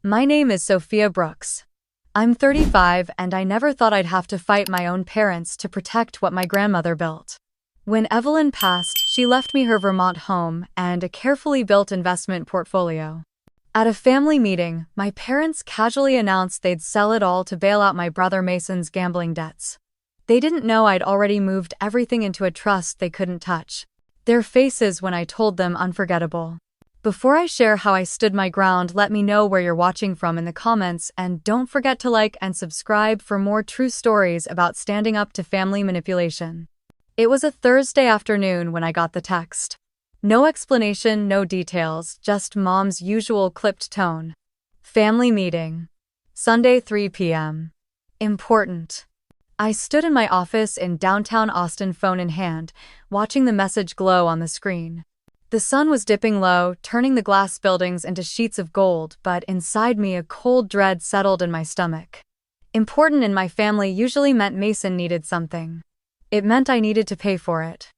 My name is Sophia Brooks. I'm 35 and I never thought I'd have to fight my own parents to protect what my grandmother built. When Evelyn passed, she left me her Vermont home and a carefully built investment portfolio. At a family meeting, my parents casually announced they'd sell it all to bail out my brother Mason's gambling debts. They didn't know I'd already moved everything into a trust they couldn't touch. Their faces when I told them unforgettable. Before I share how I stood my ground, let me know where you're watching from in the comments, and don't forget to like and subscribe for more true stories about standing up to family manipulation. It was a Thursday afternoon when I got the text. No explanation, no details, just Mom's usual clipped tone. Family meeting. Sunday 3 p.m. Important. I stood in my office in downtown Austin, phone in hand, watching the message glow on the screen. The sun was dipping low, turning the glass buildings into sheets of gold, but inside me a cold dread settled in my stomach. Important in my family usually meant Mason needed something. It meant I needed to pay for it.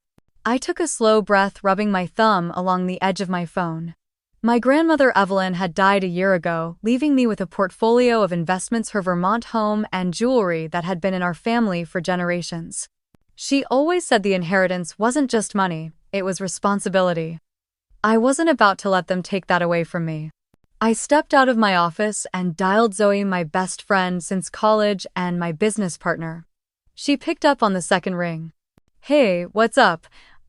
I took a slow breath, rubbing my thumb along the edge of my phone. My grandmother Evelyn had died a year ago, leaving me with a portfolio of investments, her Vermont home, and jewelry that had been in our family for generations. She always said the inheritance wasn't just money, it was responsibility. I wasn't about to let them take that away from me. I stepped out of my office and dialed Zoe, my best friend since college and my business partner. She picked up on the second ring. "Hey, what's up?"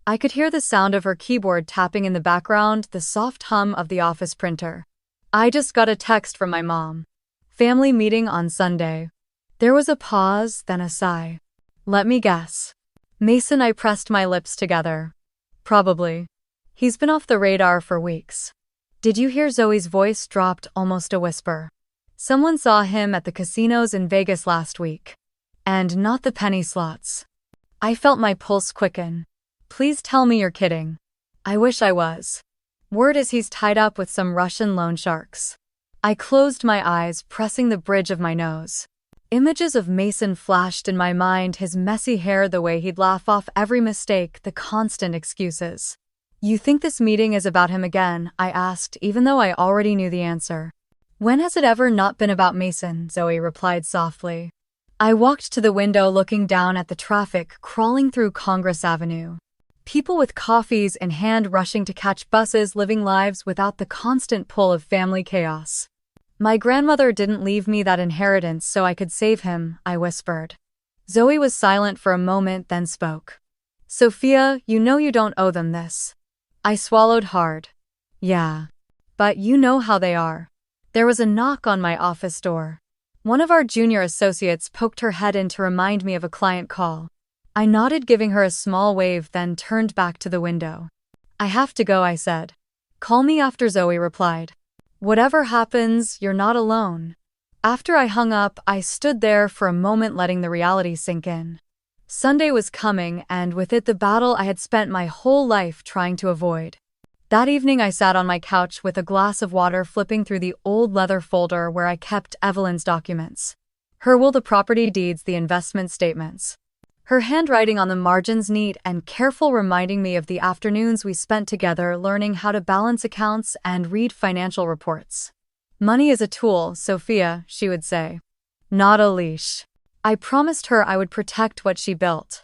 I could hear the sound of her keyboard tapping in the background, the soft hum of the office printer. "I just got a text from my mom. Family meeting on Sunday." There was a pause, then a sigh. "Let me guess. Mason." I pressed my lips together. "Probably. He's been off the radar for weeks." "Did you hear?" Zoe's voice dropped almost a whisper. "Someone saw him at the casinos in Vegas last week. And not the penny slots." I felt my pulse quicken. "Please tell me you're kidding." "I wish I was. Word is he's tied up with some Russian loan sharks." I closed my eyes, pressing the bridge of my nose. Images of Mason flashed in my mind, his messy hair, the way he'd laugh off every mistake, the constant excuses. "You think this meeting is about him again?" I asked, even though I already knew the answer. "When has it ever not been about Mason?" Zoe replied softly. I walked to the window, looking down at the traffic crawling through Congress Avenue. People with coffees in hand rushing to catch buses, living lives without the constant pull of family chaos. "My grandmother didn't leave me that inheritance so I could save him," I whispered. Zoe was silent for a moment, then spoke. "Sophia, you know you don't owe them this." I swallowed hard. "Yeah. But you know how they are." There was a knock on my office door. One of our junior associates poked her head in to remind me of a client call. I nodded, giving her a small wave, then turned back to the window. "I have to go," I said. "Call me after," Zoe replied. "Whatever happens, you're not alone." After I hung up, I stood there for a moment, letting the reality sink in. Sunday was coming, and with it the battle I had spent my whole life trying to avoid. That evening I sat on my couch with a glass of water, flipping through the old leather folder where I kept Evelyn's documents. Her will, the property deeds, the investment statements. Her handwriting on the margins neat and careful, reminding me of the afternoons we spent together learning how to balance accounts and read financial reports. "Money is a tool, Sophia," she would say. "Not a leash." I promised her I would protect what she built.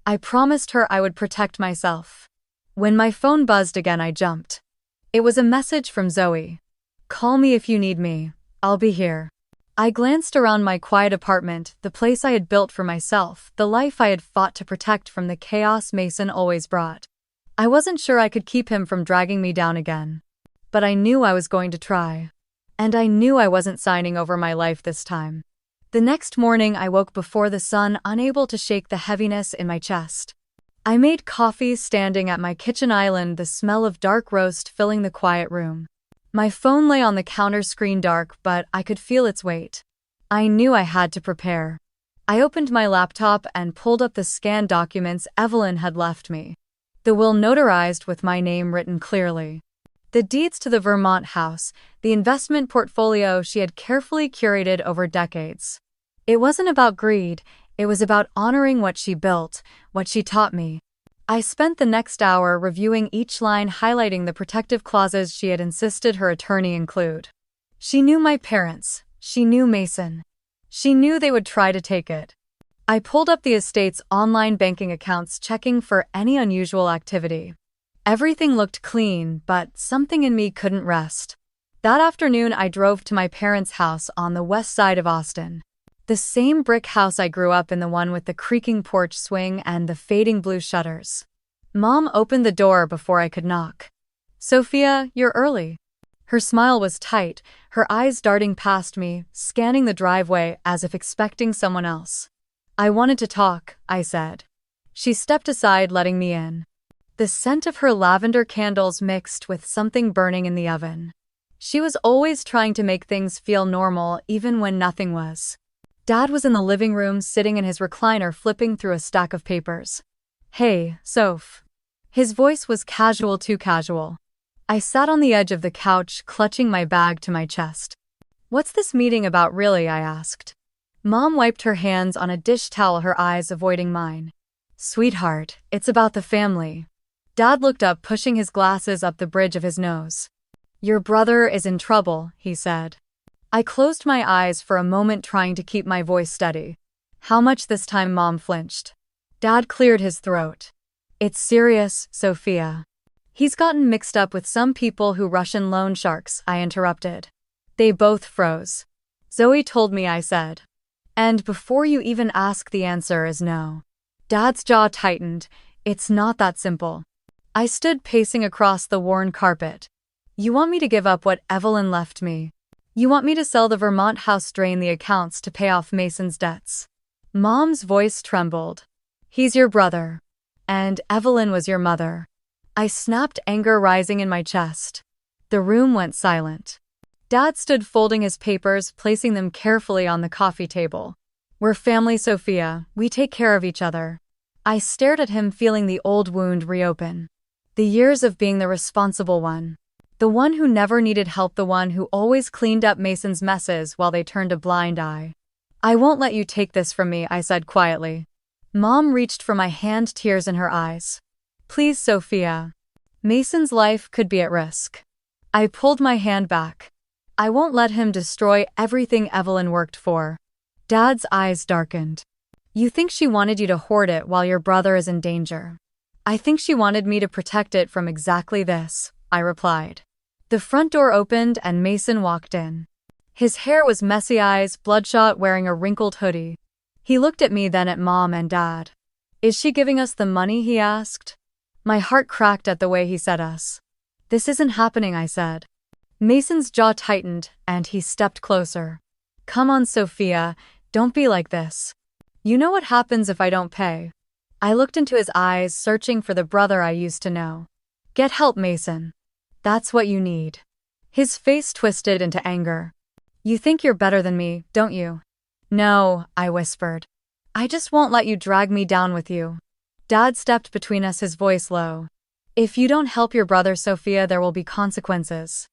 I promised her I would protect myself. When my phone buzzed again, I jumped. It was a message from Zoe. "Call me if you need me. I'll be here." I glanced around my quiet apartment, the place I had built for myself, the life I had fought to protect from the chaos Mason always brought. I wasn't sure I could keep him from dragging me down again. But I knew I was going to try. And I knew I wasn't signing over my life this time. The next morning I woke before the sun, unable to shake the heaviness in my chest. I made coffee standing at my kitchen island, the smell of dark roast filling the quiet room. My phone lay on the counter, screen dark, but I could feel its weight. I knew I had to prepare. I opened my laptop and pulled up the scanned documents Evelyn had left me. The will notarized with my name written clearly. The deeds to the Vermont house, the investment portfolio she had carefully curated over decades. It wasn't about greed. It was about honoring what she built, what she taught me. I spent the next hour reviewing each line, highlighting the protective clauses she had insisted her attorney include. She knew my parents. She knew Mason. She knew they would try to take it. I pulled up the estate's online banking accounts, checking for any unusual activity. Everything looked clean, but something in me couldn't rest. That afternoon, I drove to my parents' house on the west side of Austin. The same brick house I grew up in, the one with the creaking porch swing and the fading blue shutters. Mom opened the door before I could knock. "Sophia, you're early." Her smile was tight, her eyes darting past me, scanning the driveway as if expecting someone else. "I wanted to talk," I said. She stepped aside, letting me in. The scent of her lavender candles mixed with something burning in the oven. She was always trying to make things feel normal, even when nothing was. Dad was in the living room, sitting in his recliner, flipping through a stack of papers. "Hey, Soph." His voice was casual, too casual. I sat on the edge of the couch, clutching my bag to my chest. "What's this meeting about, really?" I asked. Mom wiped her hands on a dish towel, her eyes avoiding mine. "Sweetheart, it's about the family." Dad looked up, pushing his glasses up the bridge of his nose. "Your brother is in trouble," he said. I closed my eyes for a moment, trying to keep my voice steady. "How much this time?" Mom flinched. Dad cleared his throat. "It's serious, Sophia." "He's gotten mixed up with some people who Russian loan sharks," I interrupted. They both froze. "Zoe told me," I said. "And before you even ask, the answer is no." Dad's jaw tightened. "It's not that simple." I stood pacing across the worn carpet. "You want me to give up what Evelyn left me? You want me to sell the Vermont house, drain the accounts to pay off Mason's debts?" Mom's voice trembled. "He's your brother. And Evelyn was your mother." I snapped, anger rising in my chest. The room went silent. Dad stood folding his papers, placing them carefully on the coffee table. "We're family, Sophia. We take care of each other." I stared at him, feeling the old wound reopen. The years of being the responsible one. The one who never needed help, the one who always cleaned up Mason's messes while they turned a blind eye. "I won't let you take this from me," I said quietly. Mom reached for my hand, tears in her eyes. "Please, Sophia. Mason's life could be at risk." I pulled my hand back. "I won't let him destroy everything Evelyn worked for." Dad's eyes darkened. "You think she wanted you to hoard it while your brother is in danger?" "I think she wanted me to protect it from exactly this," I replied. The front door opened and Mason walked in. His hair was messy, eyes bloodshot, wearing a wrinkled hoodie. He looked at me, then at Mom and Dad. "Is she giving us the money?" he asked. My heart cracked at the way he said us. "This isn't happening," I said. Mason's jaw tightened, and he stepped closer. "Come on, Sophia, don't be like this. You know what happens if I don't pay." I looked into his eyes, searching for the brother I used to know. "Get help, Mason. That's what you need." His face twisted into anger. "You think you're better than me, don't you?" "No," I whispered. "I just won't let you drag me down with you." Dad stepped between us, his voice low. "If you don't help your brother, Sophia, there will be consequences."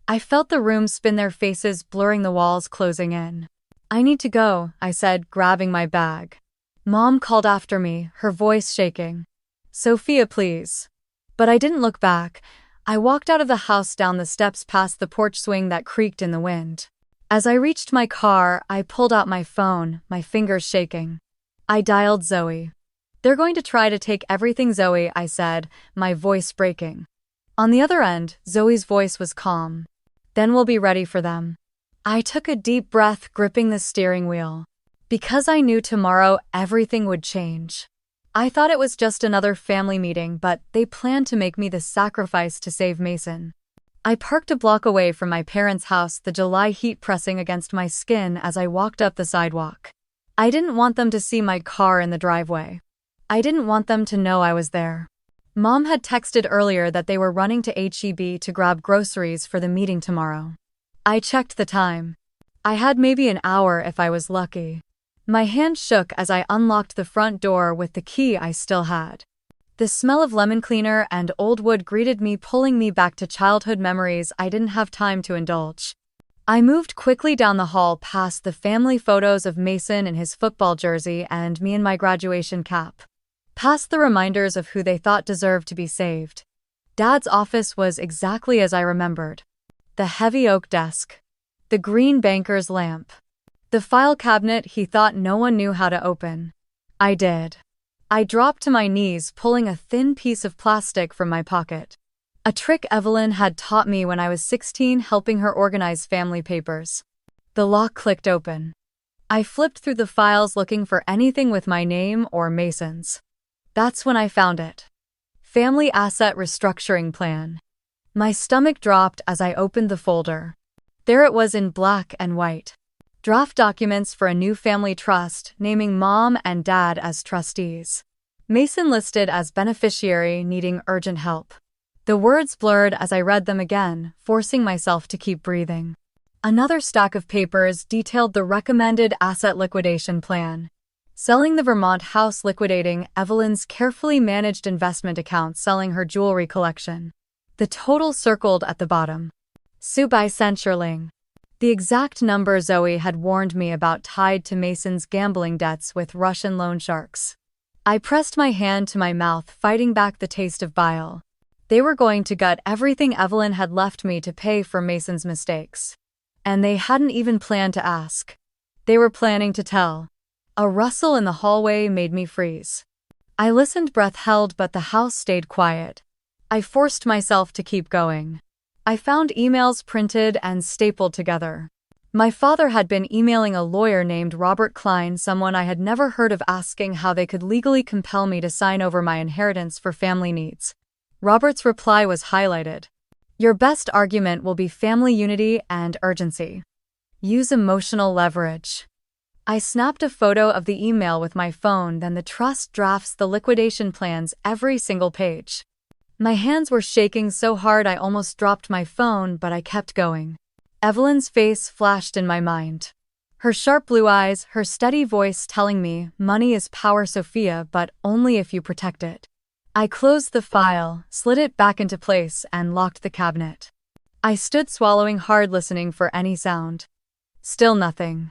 I felt the room spin, their faces blurring, the walls closing in. "I need to go," I said, grabbing my bag. Mom called after me, her voice shaking. "Sophia, please." But I didn't look back. I walked out of the house, down the steps, past the porch swing that creaked in the wind. As I reached my car, I pulled out my phone, my fingers shaking. I dialed Zoe. "They're going to try to take everything, Zoe," I said, my voice breaking. On the other end, Zoe's voice was calm. "Then we'll be ready for them." I took a deep breath, gripping the steering wheel. Because I knew tomorrow everything would change. I thought it was just another family meeting, but they planned to make me the sacrifice to save Mason. I parked a block away from my parents' house, the July heat pressing against my skin as I walked up the sidewalk. I didn't want them to see my car in the driveway. I didn't want them to know I was there. Mom had texted earlier that they were running to H-E-B to grab groceries for the meeting tomorrow. I checked the time. I had maybe an hour if I was lucky. My hand shook as I unlocked the front door with the key I still had. The smell of lemon cleaner and old wood greeted me, pulling me back to childhood memories I didn't have time to indulge. I moved quickly down the hall, past the family photos of Mason in his football jersey and me in my graduation cap. Past the reminders of who they thought deserved to be saved. Dad's office was exactly as I remembered. The heavy oak desk. The green banker's lamp. The file cabinet he thought no one knew how to open. I did. I dropped to my knees, pulling a thin piece of plastic from my pocket. A trick Evelyn had taught me when I was 16, helping her organize family papers. The lock clicked open. I flipped through the files looking for anything with my name or Mason's. That's when I found it. Family Asset Restructuring Plan. My stomach dropped as I opened the folder. There it was in black and white. Draft documents for a new family trust, naming Mom and Dad as trustees. Mason listed as beneficiary, needing urgent help. The words blurred as I read them again, forcing myself to keep breathing. Another stack of papers detailed the recommended asset liquidation plan. Selling the Vermont house, liquidating Evelyn's carefully managed investment account, selling her jewelry collection. The total circled at the bottom. Sue by Centurling. The exact number Zoe had warned me about, tied to Mason's gambling debts with Russian loan sharks. I pressed my hand to my mouth, fighting back the taste of bile. They were going to gut everything Evelyn had left me to pay for Mason's mistakes. And they hadn't even planned to ask. They were planning to tell. A rustle in the hallway made me freeze. I listened, breath held, but the house stayed quiet. I forced myself to keep going. I found emails printed and stapled together. My father had been emailing a lawyer named Robert Klein, someone I had never heard of, asking how they could legally compel me to sign over my inheritance for family needs. Robert's reply was highlighted. Your best argument will be family unity and urgency. Use emotional leverage. I snapped a photo of the email with my phone, then the trust drafts, the liquidation plans, every single page. My hands were shaking so hard I almost dropped my phone, but I kept going. Evelyn's face flashed in my mind. Her sharp blue eyes, her steady voice telling me, money is power, Sophia, but only if you protect it. I closed the file, slid it back into place, and locked the cabinet. I stood swallowing hard, listening for any sound. Still nothing.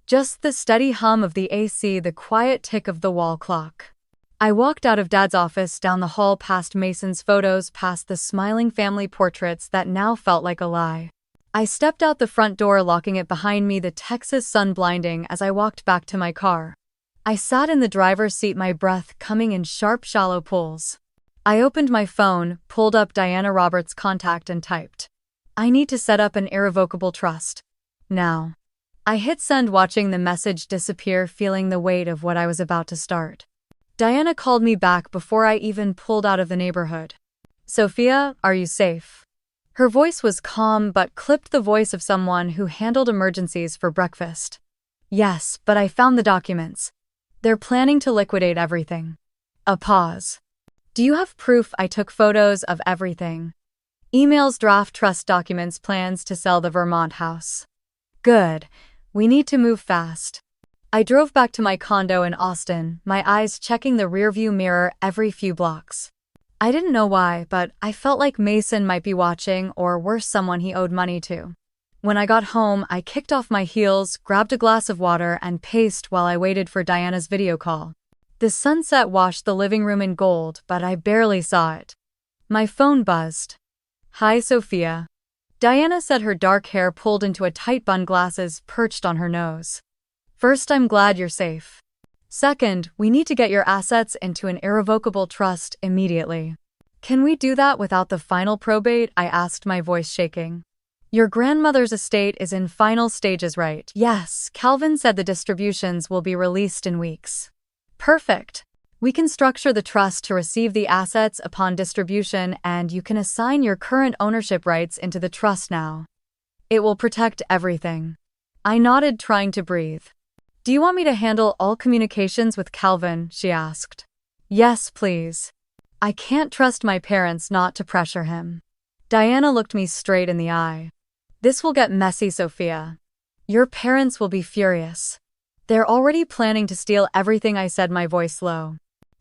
Just the steady hum of the AC, the quiet tick of the wall clock. I walked out of Dad's office, down the hall, past Mason's photos, past the smiling family portraits that now felt like a lie. I stepped out the front door, locking it behind me, the Texas sun blinding as I walked back to my car. I sat in the driver's seat, my breath coming in sharp, shallow pulls. I opened my phone, pulled up Diana Roberts' contact, and typed, I need to set up an irrevocable trust. Now. I hit send, watching the message disappear, feeling the weight of what I was about to start. Diana called me back before I even pulled out of the neighborhood. Sophia, are you safe? Her voice was calm but clipped, the voice of someone who handled emergencies for breakfast. Yes, but I found the documents. They're planning to liquidate everything. A pause. Do you have proof? I took photos of everything. Emails, draft trust documents, plans to sell the Vermont house. Good. We need to move fast. I drove back to my condo in Austin, my eyes checking the rearview mirror every few blocks. I didn't know why, but I felt like Mason might be watching, or worse, someone he owed money to. When I got home, I kicked off my heels, grabbed a glass of water, and paced while I waited for Diana's video call. The sunset washed the living room in gold, but I barely saw it. My phone buzzed. Hi, Sophia. Diana said, her dark hair pulled into a tight bun, glasses perched on her nose. First, I'm glad you're safe. Second, we need to get your assets into an irrevocable trust immediately. Can we do that without the final probate? I asked, my voice shaking. Your grandmother's estate is in final stages, right? Yes, Calvin said the distributions will be released in weeks. Perfect. We can structure the trust to receive the assets upon distribution, and you can assign your current ownership rights into the trust now. It will protect everything. I nodded, trying to breathe. Do you want me to handle all communications with Calvin? She asked. Yes, please. I can't trust my parents not to pressure him. Diana looked me straight in the eye. This will get messy, Sophia. Your parents will be furious. They're already planning to steal everything, I said, my voice low.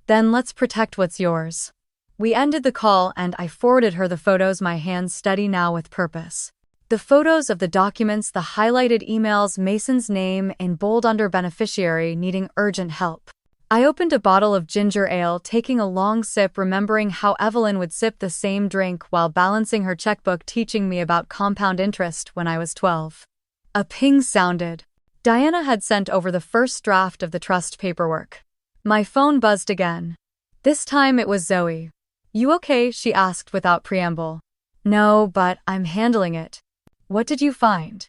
Then let's protect what's yours. We ended the call and I forwarded her the photos, my hands steady now with purpose. The photos of the documents, the highlighted emails, Mason's name in bold under beneficiary, needing urgent help. I opened a bottle of ginger ale, taking a long sip, remembering how Evelyn would sip the same drink while balancing her checkbook, teaching me about compound interest when I was 12. A ping sounded. Diana had sent over the first draft of the trust paperwork. My phone buzzed again. This time it was Zoe. "You okay?" she asked without preamble. "No, but I'm handling it." "What did you find?"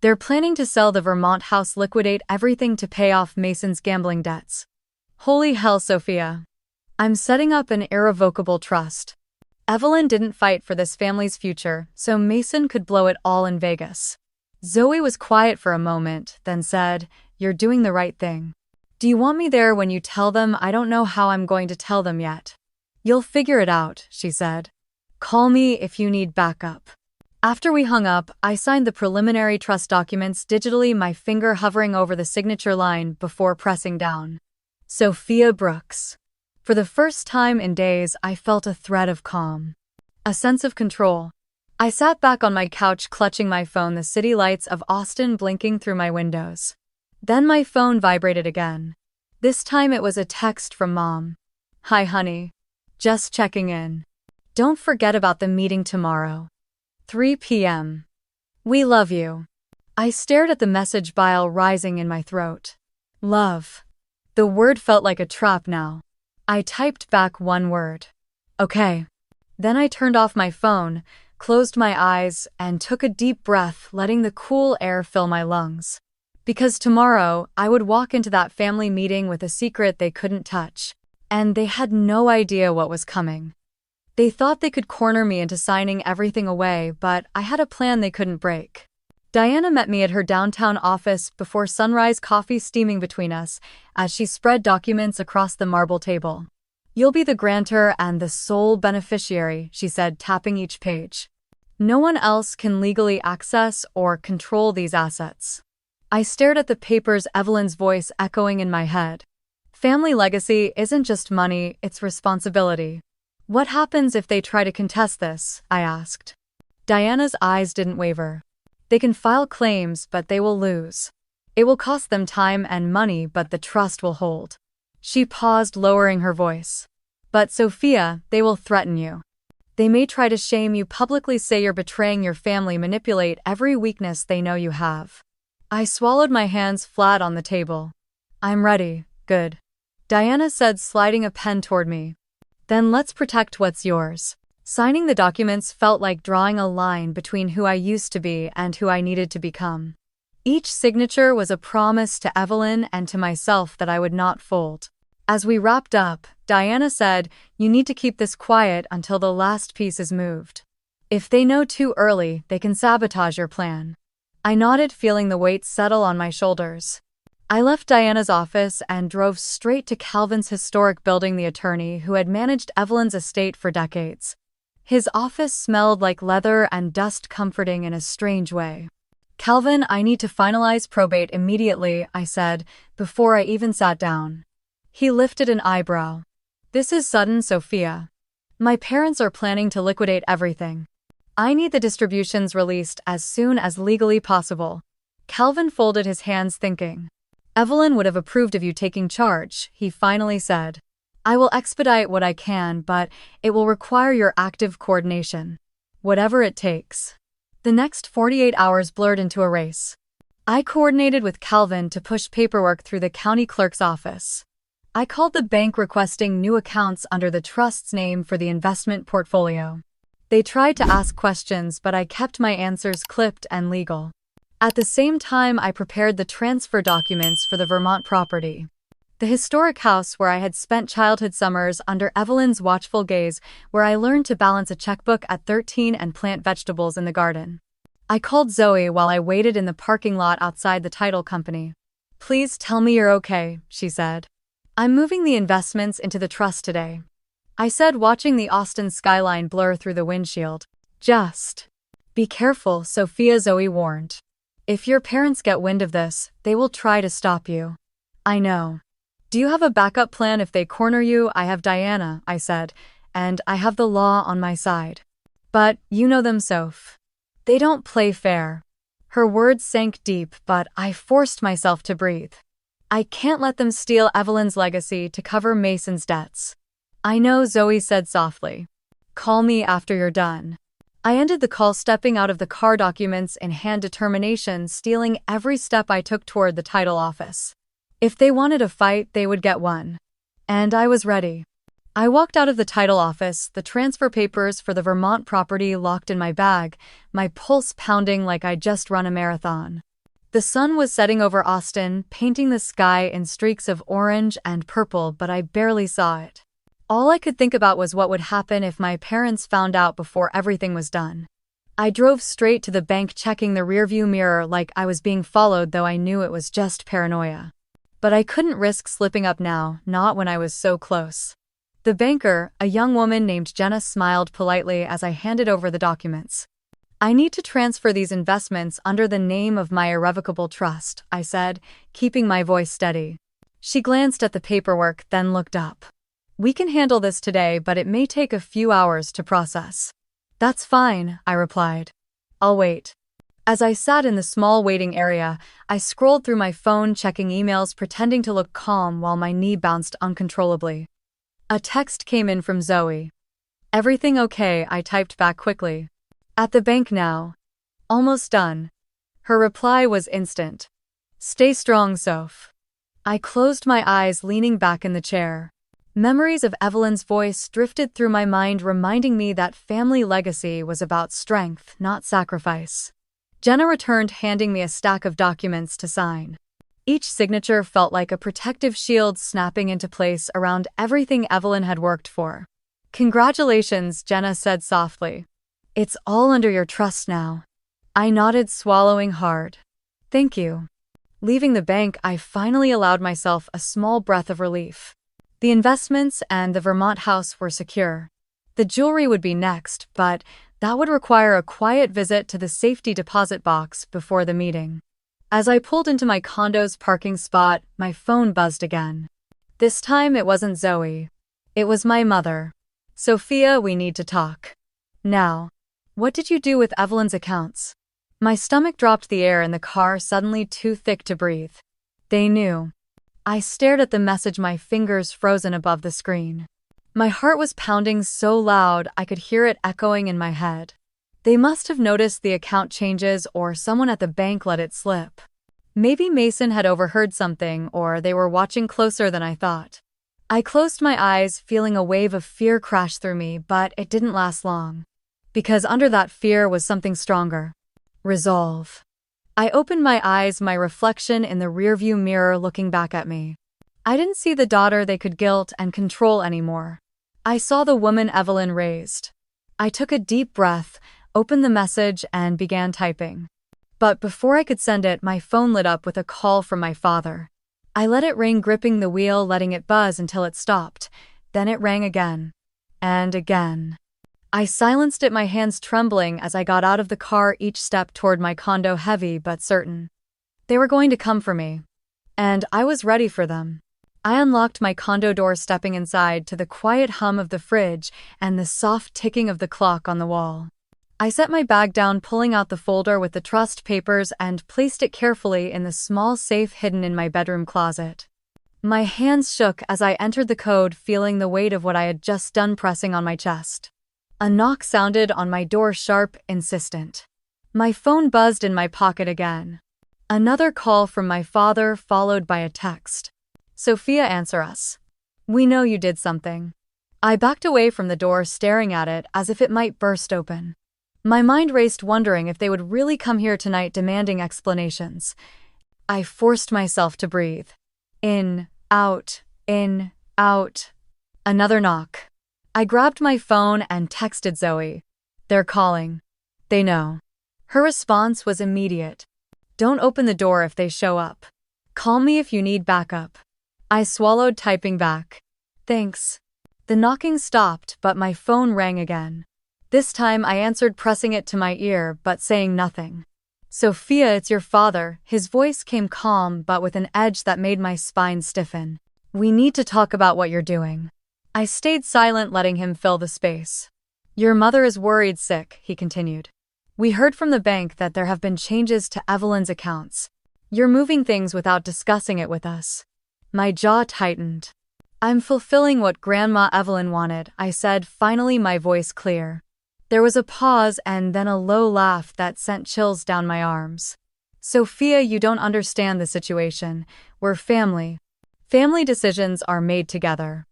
"They're planning to sell the Vermont house, liquidate everything to pay off Mason's gambling debts." "Holy hell, Sophia. I'm setting up an irrevocable trust." Evelyn didn't fight for this family's future, so Mason could blow it all in Vegas. Zoe was quiet for a moment, then said, "You're doing the right thing." "Do you want me there when you tell them?" "I don't know how I'm going to tell them yet." "You'll figure it out," she said. "Call me if you need backup." After we hung up, I signed the preliminary trust documents digitally, my finger hovering over the signature line before pressing down. Sophia Brooks. For the first time in days, I felt a thread of calm. A sense of control. I sat back on my couch clutching my phone, the city lights of Austin blinking through my windows. Then my phone vibrated again. This time it was a text from Mom. "Hi honey. Just checking in. Don't forget about the meeting tomorrow. 3 p.m. We love you." I stared at the message, bile rising in my throat. Love. The word felt like a trap now. I typed back one word. Okay. Then I turned off my phone, closed my eyes, and took a deep breath, letting the cool air fill my lungs. Because tomorrow, I would walk into that family meeting with a secret they couldn't touch. And they had no idea what was coming. They thought they could corner me into signing everything away, but I had a plan they couldn't break. Diana met me at her downtown office before sunrise, coffee steaming between us, as she spread documents across the marble table. "You'll be the grantor and the sole beneficiary," she said, tapping each page. "No one else can legally access or control these assets." I stared at the papers, Evelyn's voice echoing in my head. "Family legacy isn't just money, it's responsibility." "What happens if they try to contest this?" I asked. Diana's eyes didn't waver. "They can file claims, but they will lose. It will cost them time and money, but the trust will hold." She paused, lowering her voice. "But Sophia, they will threaten you. They may try to shame you publicly, say you're betraying your family, manipulate every weakness they know you have." I swallowed, my hands flat on the table. "I'm ready." "Good," Diana said, sliding a pen toward me. "Then let's protect what's yours." Signing the documents felt like drawing a line between who I used to be and who I needed to become. Each signature was a promise to Evelyn and to myself that I would not fold. As we wrapped up, Diana said, "You need to keep this quiet until the last piece is moved. If they know too early, they can sabotage your plan." I nodded, feeling the weight settle on my shoulders. I left Diana's office and drove straight to Calvin's historic building, the attorney who had managed Evelyn's estate for decades. His office smelled like leather and dust, comforting in a strange way. "Calvin, I need to finalize probate immediately," I said, before I even sat down. He lifted an eyebrow. "This is sudden, Sophia. My parents are planning to liquidate everything. I need the distributions released as soon as legally possible." Calvin folded his hands, thinking. "Evelyn would have approved of you taking charge," he finally said. "I will expedite what I can, but it will require your active coordination. Whatever it takes." The next 48 hours blurred into a race. I coordinated with Calvin to push paperwork through the county clerk's office. I called the bank requesting new accounts under the trust's name for the investment portfolio. They tried to ask questions, but I kept my answers clipped and legal. At the same time, I prepared the transfer documents for the Vermont property. The historic house where I had spent childhood summers under Evelyn's watchful gaze, where I learned to balance a checkbook at 13 and plant vegetables in the garden. I called Zoe while I waited in the parking lot outside the title company. "Please tell me you're okay," she said. "I'm moving the investments into the trust today," I said, watching the Austin skyline blur through the windshield. "Just be careful," Sophia, Zoe warned. "If your parents get wind of this, they will try to stop you." "I know. Do you have a backup plan if they corner you?" "I have Diana," I said, "and I have the law on my side." "But you know them, Soph. They don't play fair." Her words sank deep, but I forced myself to breathe. "I can't let them steal Evelyn's legacy to cover Mason's debts." "I know," Zoe said softly. "Call me after you're done." I ended the call stepping out of the car, documents in hand, determination stealing every step I took toward the title office. If they wanted a fight, they would get one. And I was ready. I walked out of the title office, the transfer papers for the Vermont property locked in my bag, my pulse pounding like I'd just run a marathon. The sun was setting over Austin, painting the sky in streaks of orange and purple, but I barely saw it. All I could think about was what would happen if my parents found out before everything was done. I drove straight to the bank, checking the rearview mirror like I was being followed, though I knew it was just paranoia. But I couldn't risk slipping up now, not when I was so close. The banker, a young woman named Jenna, smiled politely as I handed over the documents. "I need to transfer these investments under the name of my irrevocable trust," I said, keeping my voice steady. She glanced at the paperwork, then looked up. "We can handle this today, but it may take a few hours to process." "That's fine," I replied. "I'll wait." As I sat in the small waiting area, I scrolled through my phone, checking emails, pretending to look calm while my knee bounced uncontrollably. A text came in from Zoe. "Everything okay?" I typed back quickly. "At the bank now. Almost done." Her reply was instant. "Stay strong, Soph." I closed my eyes, leaning back in the chair. Memories of Evelyn's voice drifted through my mind, reminding me that family legacy was about strength, not sacrifice. Jenna returned, handing me a stack of documents to sign. Each signature felt like a protective shield snapping into place around everything Evelyn had worked for. "Congratulations," Jenna said softly. "It's all under your trust now." I nodded, swallowing hard. "Thank you." Leaving the bank, I finally allowed myself a small breath of relief. The investments and the Vermont house were secure. The jewelry would be next, but that would require a quiet visit to the safety deposit box before the meeting. As I pulled into my condo's parking spot, my phone buzzed again. This time it wasn't Zoe. It was my mother. "Sophia, we need to talk. Now." "What did you do with Evelyn's accounts?" My stomach dropped, the air in the car suddenly too thick to breathe. "They knew." I stared at the message, my fingers frozen above the screen. My heart was pounding so loud I could hear it echoing in my head. They must have noticed the account changes, or someone at the bank let it slip. Maybe Mason had overheard something, or they were watching closer than I thought. I closed my eyes, feeling a wave of fear crash through me, but it didn't last long. Because under that fear was something stronger. Resolve. I opened my eyes, my reflection in the rearview mirror looking back at me. I didn't see the daughter they could guilt and control anymore. I saw the woman Evelyn raised. I took a deep breath, opened the message, and began typing. But before I could send it, my phone lit up with a call from my father. I let it ring, gripping the wheel, letting it buzz until it stopped. Then it rang again. And again. I silenced it, my hands trembling as I got out of the car, each step toward my condo heavy but certain. They were going to come for me. And I was ready for them. I unlocked my condo door, stepping inside to the quiet hum of the fridge and the soft ticking of the clock on the wall. I set my bag down, pulling out the folder with the trust papers, and placed it carefully in the small safe hidden in my bedroom closet. My hands shook as I entered the code, feeling the weight of what I had just done pressing on my chest. A knock sounded on my door, sharp, insistent. My phone buzzed in my pocket again. Another call from my father, followed by a text. "Sophia, answer us. We know you did something." I backed away from the door, staring at it as if it might burst open. My mind raced, wondering if they would really come here tonight, demanding explanations. I forced myself to breathe. In, out, in, out. Another knock. I grabbed my phone and texted Zoe. "They're calling. They know." Her response was immediate. "Don't open the door if they show up. Call me if you need backup." I swallowed, typing back. "Thanks." The knocking stopped, but my phone rang again. This time I answered, pressing it to my ear but saying nothing. "Sophia, it's your father." His voice came calm but with an edge that made my spine stiffen. "We need to talk about what you're doing." I stayed silent, letting him fill the space. "Your mother is worried, sick," he continued. "We heard from the bank that there have been changes to Evelyn's accounts. You're moving things without discussing it with us." My jaw tightened. "I'm fulfilling what Grandma Evelyn wanted," I said, finally, my voice clear. There was a pause and then a low laugh that sent chills down my arms. Sophia, you don't understand the situation. We're family. Family decisions are made together.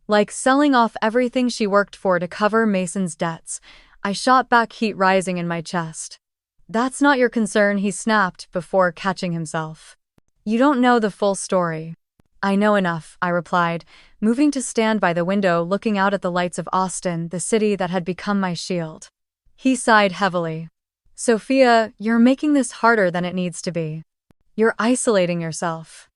Like selling off everything she worked for to cover Mason's debts. I shot back, heat rising in my chest. That's not your concern, he snapped before catching himself. You don't know the full story. I know enough, I replied, moving to stand by the window looking out at the lights of Austin, the city that had become my shield. He sighed heavily. Sophia, you're making this harder than it needs to be. You're isolating yourself.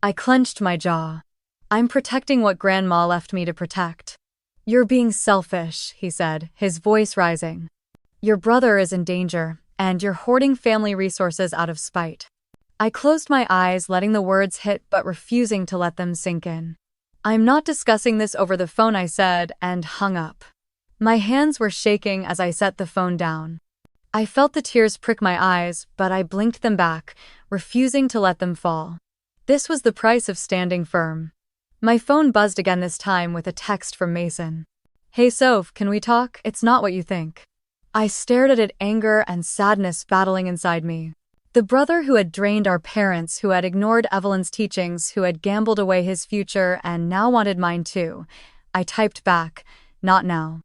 I clenched my jaw. I'm protecting what Grandma left me to protect. You're being selfish, he said, his voice rising. Your brother is in danger, and you're hoarding family resources out of spite. I closed my eyes, letting the words hit but refusing to let them sink in. I'm not discussing this over the phone, I said, and hung up. My hands were shaking as I set the phone down. I felt the tears prick my eyes, but I blinked them back, refusing to let them fall. This was the price of standing firm. My phone buzzed again, this time with a text from Mason. Hey Soph, can we talk? It's not what you think. I stared at it, anger and sadness battling inside me. The brother who had drained our parents, who had ignored Evelyn's teachings, who had gambled away his future and now wanted mine too. I typed back, not now.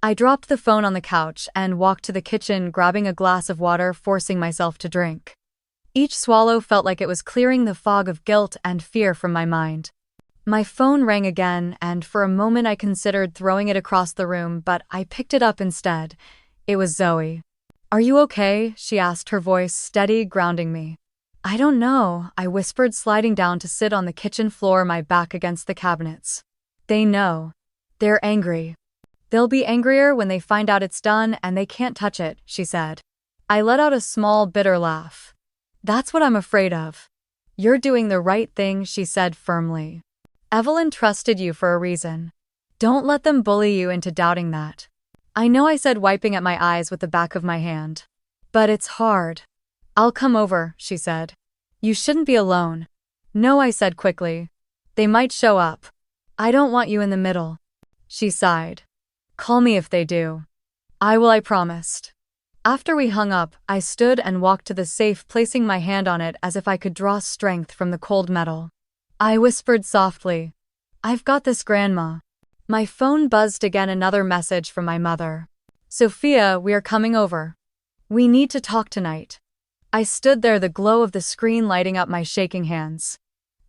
I dropped the phone on the couch and walked to the kitchen, grabbing a glass of water, forcing myself to drink. Each swallow felt like it was clearing the fog of guilt and fear from my mind. My phone rang again, and for a moment I considered throwing it across the room, but I picked it up instead. It was Zoe. Are you okay? She asked, her voice steady, grounding me. I don't know, I whispered, sliding down to sit on the kitchen floor, my back against the cabinets. They know. They're angry. They'll be angrier when they find out it's done and they can't touch it, she said. I let out a small, bitter laugh. That's what I'm afraid of. You're doing the right thing, she said firmly. Evelyn trusted you for a reason. Don't let them bully you into doubting that. I know, I said, wiping at my eyes with the back of my hand. But it's hard. I'll come over, she said. You shouldn't be alone. No, I said quickly. They might show up. I don't want you in the middle. She sighed. Call me if they do. I will, I promised. After we hung up, I stood and walked to the safe, placing my hand on it as if I could draw strength from the cold metal. I whispered softly, I've got this, Grandma. My phone buzzed again, another message from my mother. Sophia, we are coming over. We need to talk tonight. I stood there, the glow of the screen lighting up my shaking hands.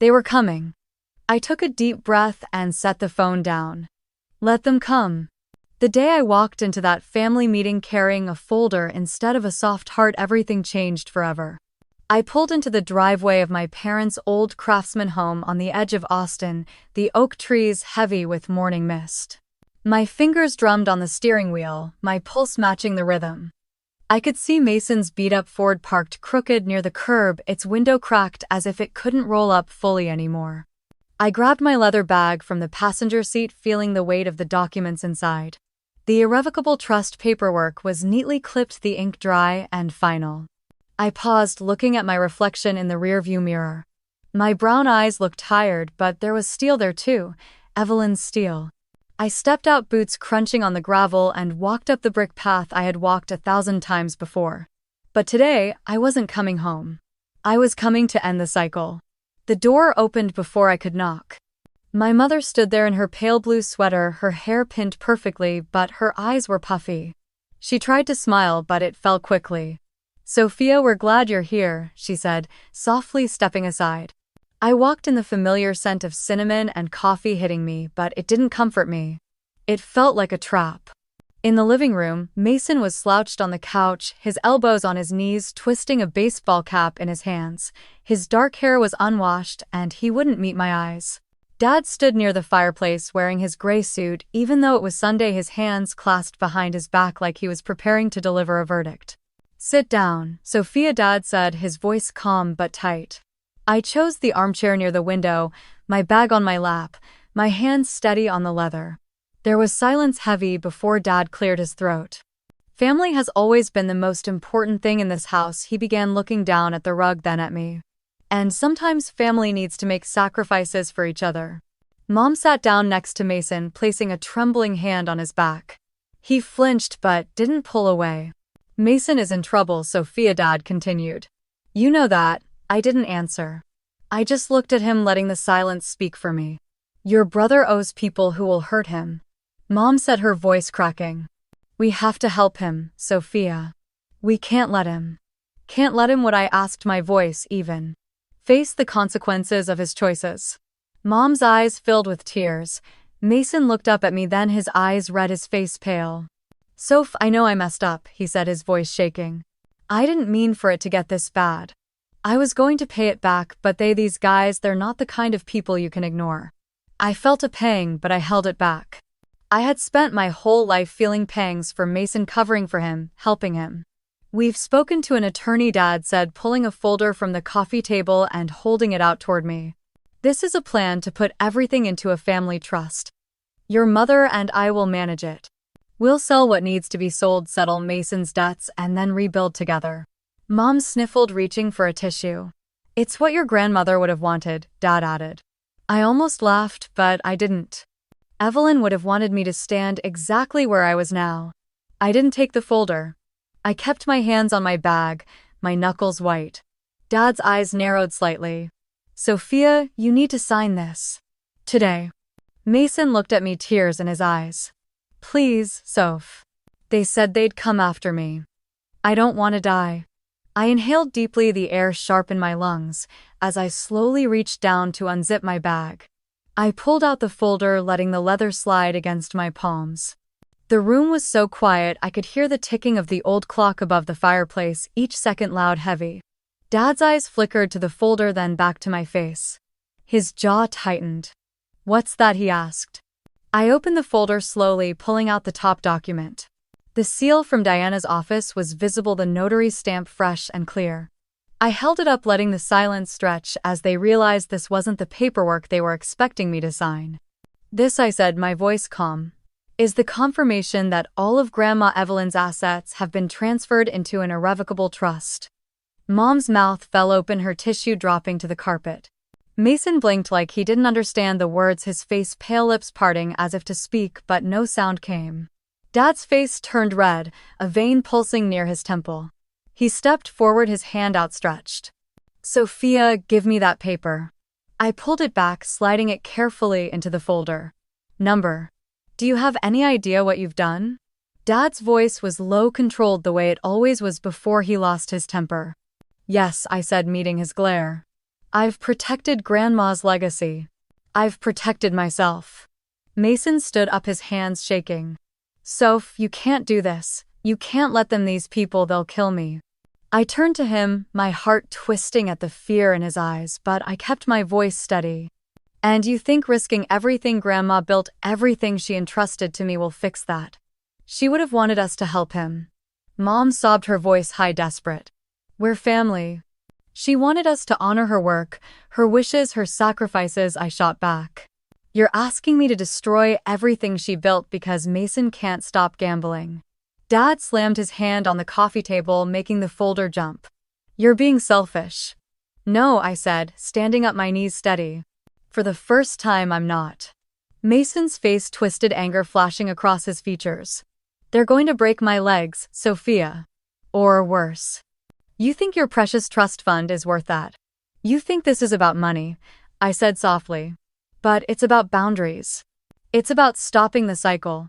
They were coming. I took a deep breath and set the phone down. Let them come. The day I walked into that family meeting carrying a folder instead of a soft heart, everything changed forever. I pulled into the driveway of my parents' old craftsman home on the edge of Austin, the oak trees heavy with morning mist. My fingers drummed on the steering wheel, my pulse matching the rhythm. I could see Mason's beat-up Ford parked crooked near the curb, its window cracked as if it couldn't roll up fully anymore. I grabbed my leather bag from the passenger seat, feeling the weight of the documents inside. The irrevocable trust paperwork was neatly clipped, the ink dry and final. I paused, looking at my reflection in the rearview mirror. My brown eyes looked tired, but there was steel there too, Evelyn's steel. I stepped out, boots crunching on the gravel, and walked up the brick path I had walked 1,000 times before. But today, I wasn't coming home. I was coming to end the cycle. The door opened before I could knock. My mother stood there in her pale blue sweater, her hair pinned perfectly, but her eyes were puffy. She tried to smile, but it fell quickly. Sophia, we're glad you're here, she said, softly stepping aside. I walked in, the familiar scent of cinnamon and coffee hitting me, but it didn't comfort me. It felt like a trap. In the living room, Mason was slouched on the couch, his elbows on his knees, twisting a baseball cap in his hands. His dark hair was unwashed, and he wouldn't meet my eyes. Dad stood near the fireplace wearing his gray suit, even though it was Sunday, his hands clasped behind his back like he was preparing to deliver a verdict. Sit down, Sophia, Dad said, his voice calm but tight. I chose the armchair near the window, my bag on my lap, my hands steady on the leather. There was silence, heavy, before Dad cleared his throat. Family has always been the most important thing in this house, he began, looking down at the rug, then at me. And sometimes family needs to make sacrifices for each other. Mom sat down next to Mason, placing a trembling hand on his back. He flinched but didn't pull away. Mason is in trouble, Sophia, Dad continued. You know that. I didn't answer. I just looked at him, letting the silence speak for me. Your brother owes people who will hurt him, Mom said, her voice cracking. We have to help him, Sophia. We can't let him. Can't let him, what I asked, my voice even. Face the consequences of his choices. Mom's eyes filled with tears. Mason looked up at me, then his eyes red, his face pale. Soph, I know I messed up, he said, his voice shaking. I didn't mean for it to get this bad. I was going to pay it back, but these guys, they're not the kind of people you can ignore. I felt a pang, but I held it back. I had spent my whole life feeling pangs for Mason, covering for him, helping him. We've spoken to an attorney, Dad said, pulling a folder from the coffee table and holding it out toward me. This is a plan to put everything into a family trust. Your mother and I will manage it. We'll sell what needs to be sold, settle Mason's debts, and then rebuild together. Mom sniffled, reaching for a tissue. It's what your grandmother would have wanted, Dad added. I almost laughed, but I didn't. Evelyn would have wanted me to stand exactly where I was now. I didn't take the folder. I kept my hands on my bag, my knuckles white. Dad's eyes narrowed slightly. Sophia, you need to sign this. Today. Mason looked at me, tears in his eyes. Please, Soph. They said they'd come after me. I don't want to die. I inhaled deeply, the air sharp in my lungs, as I slowly reached down to unzip my bag. I pulled out the folder, letting the leather slide against my palms. The room was so quiet I could hear the ticking of the old clock above the fireplace, each second loud, heavy. Dad's eyes flickered to the folder, then back to my face. His jaw tightened. What's that? He asked. I opened the folder slowly, pulling out the top document. The seal from Diana's office was visible, the notary's stamp fresh and clear. I held it up, letting the silence stretch as they realized this wasn't the paperwork they were expecting me to sign. This, I said, my voice calm, is the confirmation that all of Grandma Evelyn's assets have been transferred into an irrevocable trust. Mom's mouth fell open, her tissue dropping to the carpet. Mason blinked like he didn't understand the words, his face pale, lips parting as if to speak, but no sound came. Dad's face turned red, a vein pulsing near his temple. He stepped forward, his hand outstretched. Sophia, give me that paper. I pulled it back, sliding it carefully into the folder. Number. Do you have any idea what you've done? Dad's voice was low, controlled, the way it always was before he lost his temper. Yes, I said, meeting his glare. I've protected Grandma's legacy. I've protected myself. Mason stood up, his hands shaking. Soph, you can't do this. You can't let them, these people, they'll kill me. I turned to him, my heart twisting at the fear in his eyes, but I kept my voice steady. And you think risking everything Grandma built, everything she entrusted to me, will fix that? She would have wanted us to help him. Mom sobbed, her voice high, desperate. We're family. She wanted us to honor her work, her wishes, her sacrifices. I shot back. You're asking me to destroy everything she built because Mason can't stop gambling. Dad slammed his hand on the coffee table, making the folder jump. You're being selfish. No, I said, standing up, my knees steady. For the first time, I'm not. Mason's face twisted, anger flashing across his features. They're going to break my legs, Sophia. Or worse. You think your precious trust fund is worth that? You think this is about money, I said softly. But it's about boundaries. It's about stopping the cycle.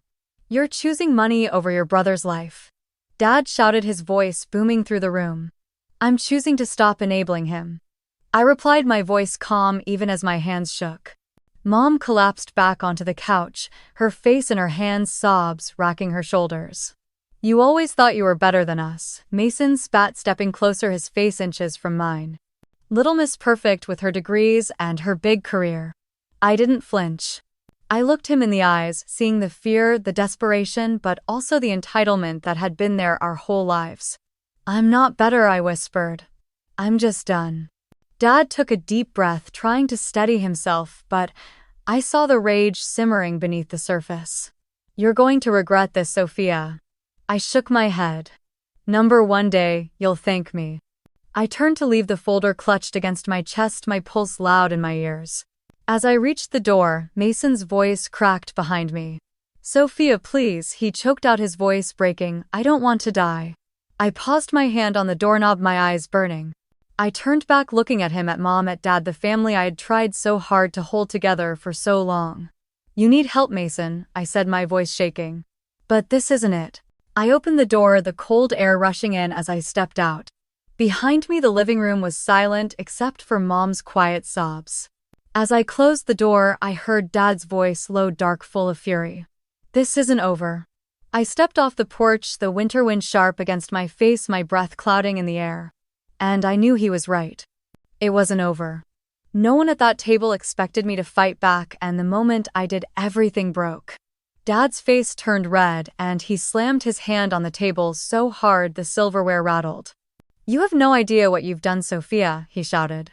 You're choosing money over your brother's life. Dad shouted, his voice booming through the room. I'm choosing to stop enabling him. I replied, my voice calm even as my hands shook. Mom collapsed back onto the couch, her face in her hands, sobs racking her shoulders. You always thought you were better than us, Mason spat, stepping closer, his face inches from mine. Little Miss Perfect with her degrees and her big career. I didn't flinch. I looked him in the eyes, seeing the fear, the desperation, but also the entitlement that had been there our whole lives. I'm not better, I whispered. I'm just done. Dad took a deep breath, trying to steady himself, but I saw the rage simmering beneath the surface. You're going to regret this, Sophia. I shook my head. Number, one day, you'll thank me. I turned to leave, the folder clutched against my chest, my pulse loud in my ears. As I reached the door, Mason's voice cracked behind me. Sophia, please, he choked out, his voice breaking. I don't want to die. I paused, my hand on the doorknob, my eyes burning. I turned back, looking at him, at Mom, at Dad, the family I had tried so hard to hold together for so long. You need help, Mason, I said, my voice shaking. But this isn't it. I opened the door, the cold air rushing in as I stepped out. Behind me, the living room was silent except for Mom's quiet sobs. As I closed the door, I heard Dad's voice, low, dark, full of fury. This isn't over. I stepped off the porch, the winter wind sharp against my face, my breath clouding in the air. And I knew he was right. It wasn't over. No one at that table expected me to fight back, and the moment I did, everything broke. Dad's face turned red, and he slammed his hand on the table so hard the silverware rattled. You have no idea what you've done, Sophia, he shouted.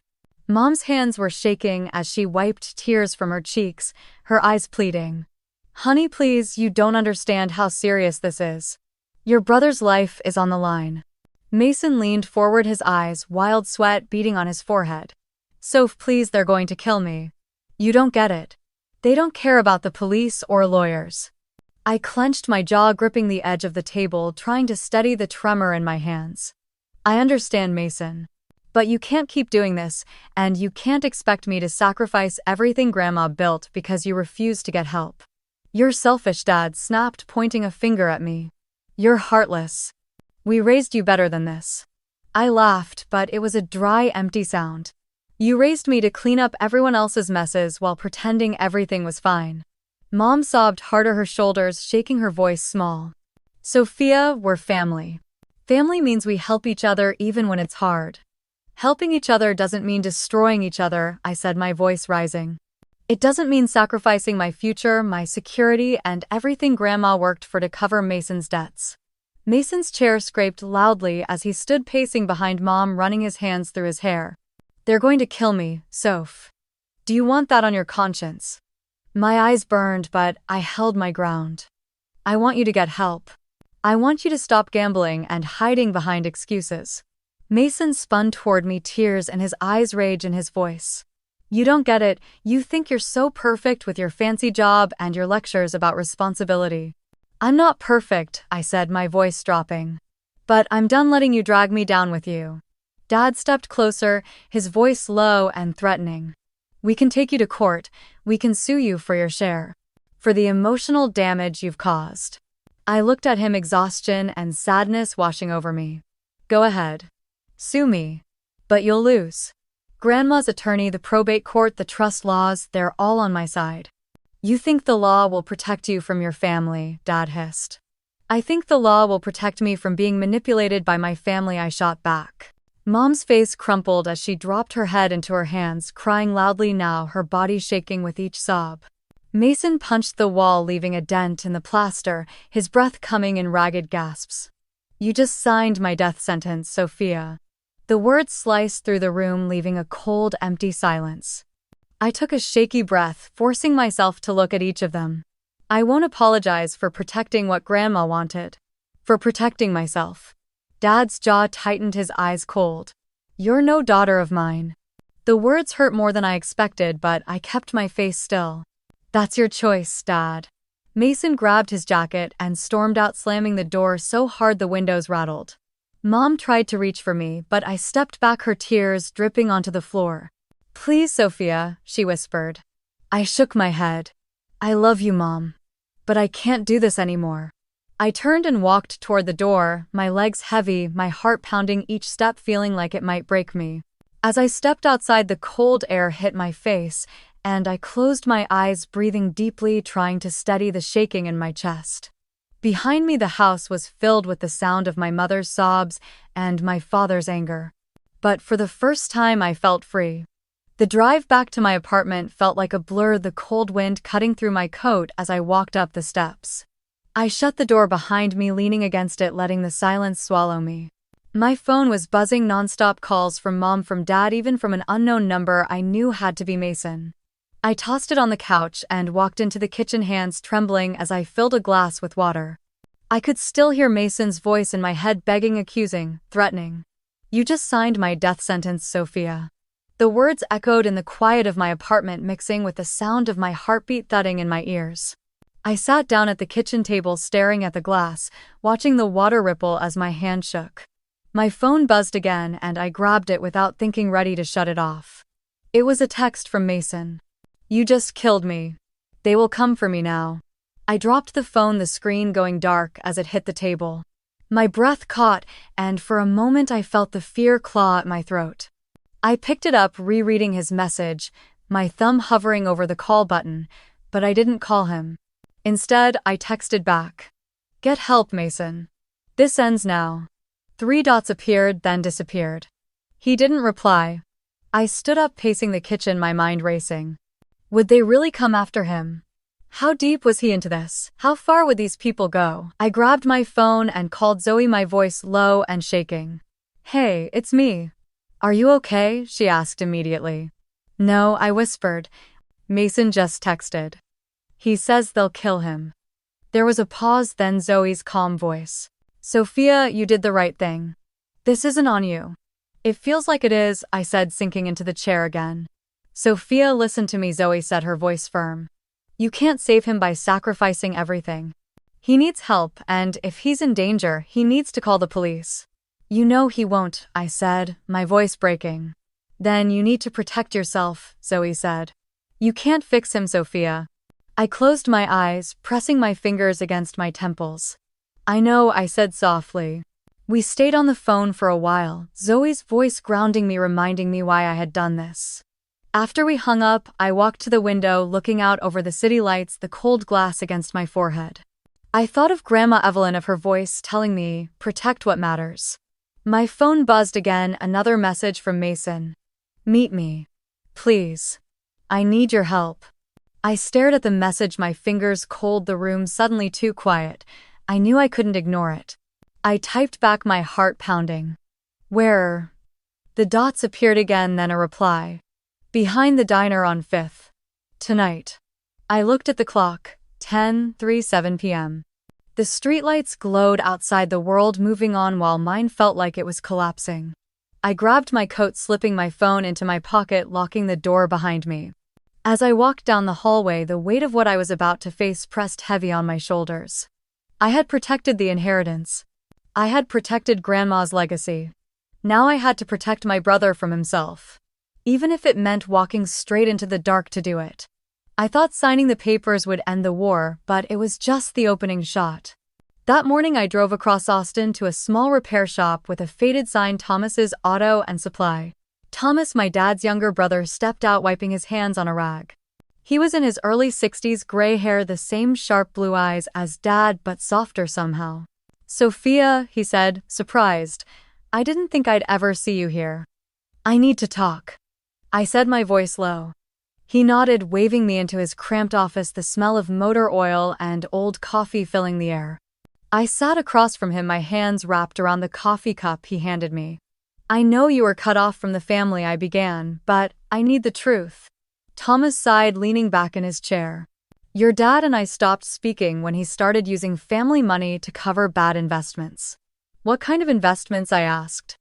Mom's hands were shaking as she wiped tears from her cheeks, her eyes pleading. Honey, please, you don't understand how serious this is. Your brother's life is on the line. Mason leaned forward, his eyes, wild sweat beading on his forehead. Soph, please, they're going to kill me. You don't get it. They don't care about the police or lawyers. I clenched, my jaw gripping the edge of the table, trying to steady the tremor in my hands. I understand, Mason. But you can't keep doing this, and you can't expect me to sacrifice everything Grandma built because you refuse to get help. You're selfish, Dad snapped, pointing a finger at me. You're heartless. We raised you better than this. I laughed, but it was a dry, empty sound. You raised me to clean up everyone else's messes while pretending everything was fine. Mom sobbed harder, her shoulders shaking, her voice small. Sophia, we're family. Family means we help each other even when it's hard. Helping each other doesn't mean destroying each other, I said, my voice rising. It doesn't mean sacrificing my future, my security, and everything Grandma worked for to cover Mason's debts. Mason's chair scraped loudly as he stood pacing behind Mom, running his hands through his hair. They're going to kill me, Soph. Do you want that on your conscience? My eyes burned, but I held my ground. I want you to get help. I want you to stop gambling and hiding behind excuses. Mason spun toward me, tears in his eyes, rage in his voice. You don't get it. You think you're so perfect with your fancy job and your lectures about responsibility. I'm not perfect, I said, my voice dropping. But I'm done letting you drag me down with you. Dad stepped closer, his voice low and threatening. We can take you to court. We can sue you for your share. For the emotional damage you've caused. I looked at him, exhaustion and sadness washing over me. Go ahead. Sue me. But you'll lose. Grandma's attorney, the probate court, the trust laws, they're all on my side. You think the law will protect you from your family, Dad hissed. I think the law will protect me from being manipulated by my family, I shot back. Mom's face crumpled as she dropped her head into her hands, crying loudly now, her body shaking with each sob. Mason punched the wall, leaving a dent in the plaster, his breath coming in ragged gasps. You just signed my death sentence, Sophia. The words sliced through the room, leaving a cold, empty silence. I took a shaky breath, forcing myself to look at each of them. I won't apologize for protecting what Grandma wanted. For protecting myself. Dad's jaw tightened, his eyes cold. You're no daughter of mine. The words hurt more than I expected, but I kept my face still. That's your choice, Dad. Mason grabbed his jacket and stormed out, slamming the door so hard the windows rattled. Mom tried to reach for me, but I stepped back, her tears dripping onto the floor. Please, Sophia, she whispered. I shook my head. I love you, Mom. But I can't do this anymore. I turned and walked toward the door, my legs heavy, my heart pounding each step, feeling like it might break me. As I stepped outside, the cold air hit my face, and I closed my eyes, breathing deeply, trying to steady the shaking in my chest. Behind me, the house was filled with the sound of my mother's sobs and my father's anger. But for the first time, I felt free. The drive back to my apartment felt like a blur, the cold wind cutting through my coat as I walked up the steps. I shut the door behind me, leaning against it, letting the silence swallow me. My phone was buzzing, nonstop calls from Mom, from Dad, even from an unknown number I knew had to be Mason. I tossed it on the couch and walked into the kitchen, hands trembling as I filled a glass with water. I could still hear Mason's voice in my head, begging, accusing, threatening. You just signed my death sentence, Sophia. The words echoed in the quiet of my apartment, mixing with the sound of my heartbeat thudding in my ears. I sat down at the kitchen table staring at the glass, watching the water ripple as my hand shook. My phone buzzed again and I grabbed it without thinking, ready to shut it off. It was a text from Mason. "You just killed me. They will come for me now." I dropped the phone, the screen going dark as it hit the table. My breath caught, and for a moment I felt the fear claw at my throat. I picked it up, rereading his message, my thumb hovering over the call button, but I didn't call him. Instead, I texted back. "Get help, Mason. This ends now." 3 dots appeared, then disappeared. He didn't reply. I stood up, pacing the kitchen, my mind racing. Would they really come after him? How deep was he into this? How far would these people go? I grabbed my phone and called Zoe, my voice low and shaking. "Hey, it's me. Are you okay?" she asked immediately. "No," I whispered. "Mason just texted. He says they'll kill him." There was a pause, then Zoe's calm voice. "Sophia, you did the right thing. This isn't on you." "It feels like it is," I said, sinking into the chair again. "Sophia, listen to me," Zoe said, her voice firm. "You can't save him by sacrificing everything. He needs help, and if he's in danger, he needs to call the police." "You know he won't," I said, my voice breaking. "Then you need to protect yourself," Zoe said. "You can't fix him, Sophia." I closed my eyes, pressing my fingers against my temples. "I know," I said softly. We stayed on the phone for a while, Zoe's voice grounding me, reminding me why I had done this. After we hung up, I walked to the window, looking out over the city lights, the cold glass against my forehead. I thought of Grandma Evelyn, of her voice telling me, "Protect what matters." My phone buzzed again, another message from Mason. "Meet me. Please. I need your help." I stared at the message, my fingers cold, the room suddenly too quiet. I knew I couldn't ignore it. I typed back, my heart pounding. "Where?" The dots appeared again, then a reply. "Behind the diner on 5th. Tonight." I looked at the clock. 10:37 p.m. The streetlights glowed outside, the world moving on while mine felt like it was collapsing. I grabbed my coat, slipping my phone into my pocket, locking the door behind me. As I walked down the hallway, the weight of what I was about to face pressed heavy on my shoulders. I had protected the inheritance. I had protected Grandma's legacy. Now I had to protect my brother from himself. Even if it meant walking straight into the dark to do it. I thought signing the papers would end the war, but it was just the opening shot. That morning I drove across Austin to a small repair shop with a faded sign, "Thomas's Auto and Supply." Thomas, my dad's younger brother, stepped out, wiping his hands on a rag. He was in his early 60s, gray hair, the same sharp blue eyes as Dad, but softer somehow. "Sophia," he said, surprised. "I didn't think I'd ever see you here." "I need to talk," I said, my voice low. He nodded, waving me into his cramped office, the smell of motor oil and old coffee filling the air. I sat across from him, my hands wrapped around the coffee cup he handed me. "I know you were cut off from the family," I began, "but I need the truth." Thomas sighed, leaning back in his chair. "Your dad and I stopped speaking when he started using family money to cover bad investments." "What kind of investments?" I asked.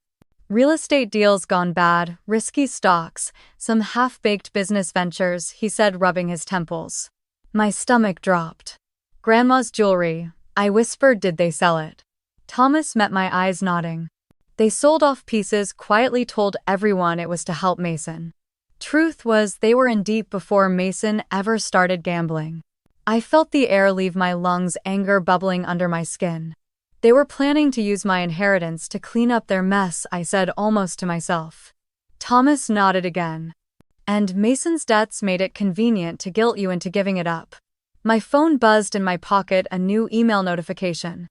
"Real estate deals gone bad, risky stocks, some half-baked business ventures," he said, rubbing his temples. My stomach dropped. "Grandma's jewelry," I whispered. "Did they sell it?" Thomas met my eyes, nodding. "They sold off pieces, quietly, told everyone it was to help Mason." Truth was, they were in deep before Mason ever started gambling. I felt the air leave my lungs, anger bubbling under my skin. "They were planning to use my inheritance to clean up their mess," I said, almost to myself. Thomas nodded again. "And Mason's debts made it convenient to guilt you into giving it up." My phone buzzed in my pocket, a new email notification.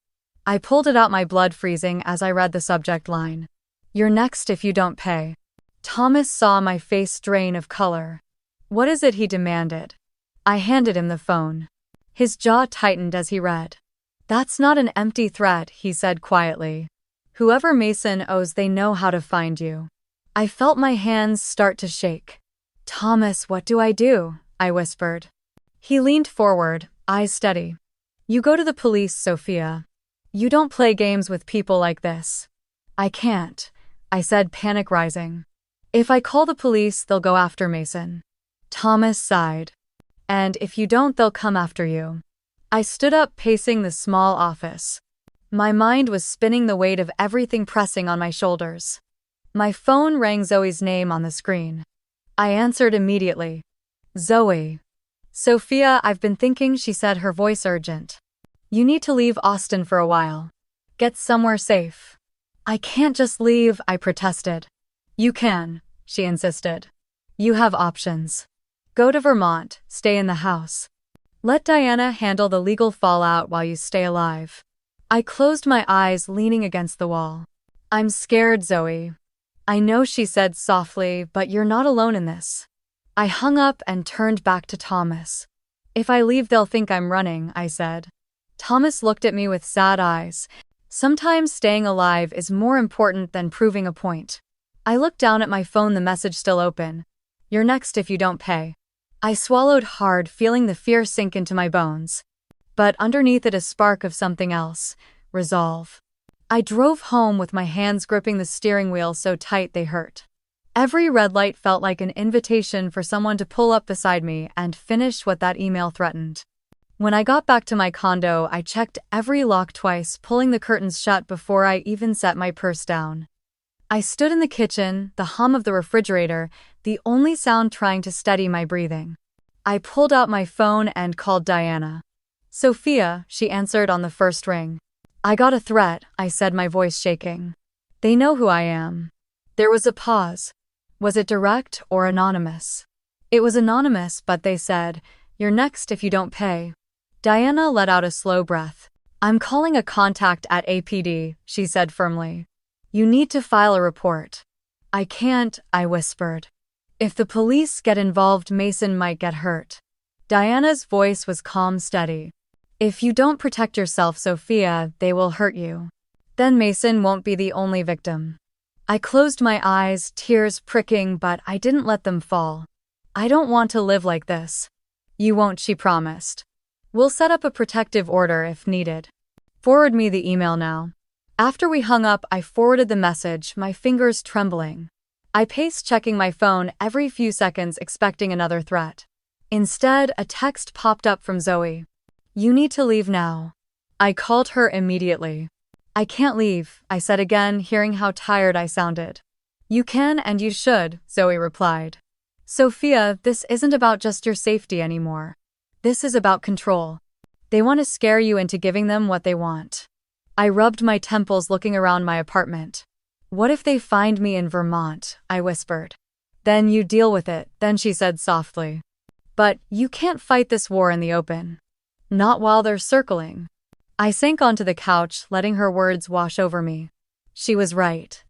I pulled it out, my blood freezing as I read the subject line. "You're next if you don't pay." Thomas saw my face drain of color. "What is it?" he demanded. I handed him the phone. His jaw tightened as he read. "That's not an empty threat," he said quietly. "Whoever Mason owes, they know how to find you." I felt my hands start to shake. "Thomas, what do I do?" I whispered. He leaned forward, eyes steady. "You go to the police, Sophia. You don't play games with people like this." "I can't," I said, panic rising. "If I call the police, they'll go after Mason." Thomas sighed. "And if you don't, they'll come after you." I stood up, pacing the small office. My mind was spinning, the weight of everything pressing on my shoulders. My phone rang, Zoe's name on the screen. I answered immediately. Zoe. Sophia, I've been thinking, she said, her voice urgent. You need to leave Austin for a while. Get somewhere safe. I can't just leave, I protested. You can, she insisted. You have options. Go to Vermont, stay in the house. Let Diana handle the legal fallout while you stay alive. I closed my eyes, leaning against the wall. I'm scared, Zoe. I know, she said softly, but you're not alone in this. I hung up and turned back to Thomas. If I leave, they'll think I'm running, I said. Thomas looked at me with sad eyes. Sometimes staying alive is more important than proving a point. I looked down at my phone, the message still open. You're next if you don't pay. I swallowed hard, feeling the fear sink into my bones. But underneath it, a spark of something else, resolve. I drove home with my hands gripping the steering wheel so tight they hurt. Every red light felt like an invitation for someone to pull up beside me and finish what that email threatened. When I got back to my condo, I checked every lock twice, pulling the curtains shut before I even set my purse down. I stood in the kitchen, the hum of the refrigerator, the only sound trying to steady my breathing. I pulled out my phone and called Diana. Sophia, she answered on the first ring. I got a threat, I said, my voice shaking. They know who I am. There was a pause. Was it direct or anonymous? It was anonymous, but they said, you're next if you don't pay. Diana let out a slow breath. I'm calling a contact at APD, she said firmly. You need to file a report. I can't, I whispered. If the police get involved, Mason might get hurt. Diana's voice was calm, steady. If you don't protect yourself, Sophia, they will hurt you. Then Mason won't be the only victim. I closed my eyes, tears pricking, but I didn't let them fall. I don't want to live like this. You won't, she promised. We'll set up a protective order if needed. Forward me the email now. After we hung up, I forwarded the message, my fingers trembling. I paced, checking my phone every few seconds, expecting another threat. Instead, a text popped up from Zoe. You need to leave now. I called her immediately. I can't leave, I said again, hearing how tired I sounded. You can and you should, Zoe replied. Sophia, this isn't about just your safety anymore. This is about control. They want to scare you into giving them what they want. I rubbed my temples, looking around my apartment. What if they find me in Vermont? I whispered. Then you deal with it, then she said softly. But you can't fight this war in the open. Not while they're circling. I sank onto the couch, letting her words wash over me. She was right.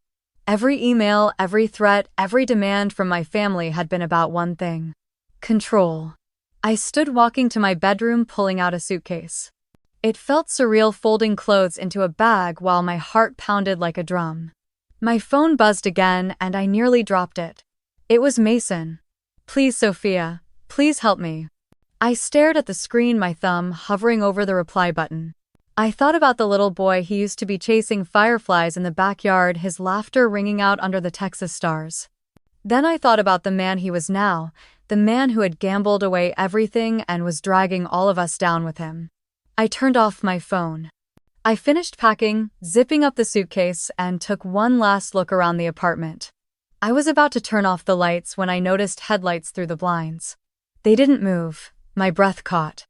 Every email, every threat, every demand from my family had been about one thing. Control. I stood, walking to my bedroom, pulling out a suitcase. It felt surreal, folding clothes into a bag while my heart pounded like a drum. My phone buzzed again, and I nearly dropped it. It was Mason. Please, Sophia, please help me. I stared at the screen, my thumb hovering over the reply button. I thought about the little boy he used to be, chasing fireflies in the backyard, his laughter ringing out under the Texas stars. Then I thought about the man he was now, the man who had gambled away everything and was dragging all of us down with him. I turned off my phone. I finished packing, zipping up the suitcase, and took one last look around the apartment. I was about to turn off the lights when I noticed headlights through the blinds. They didn't move. My breath caught.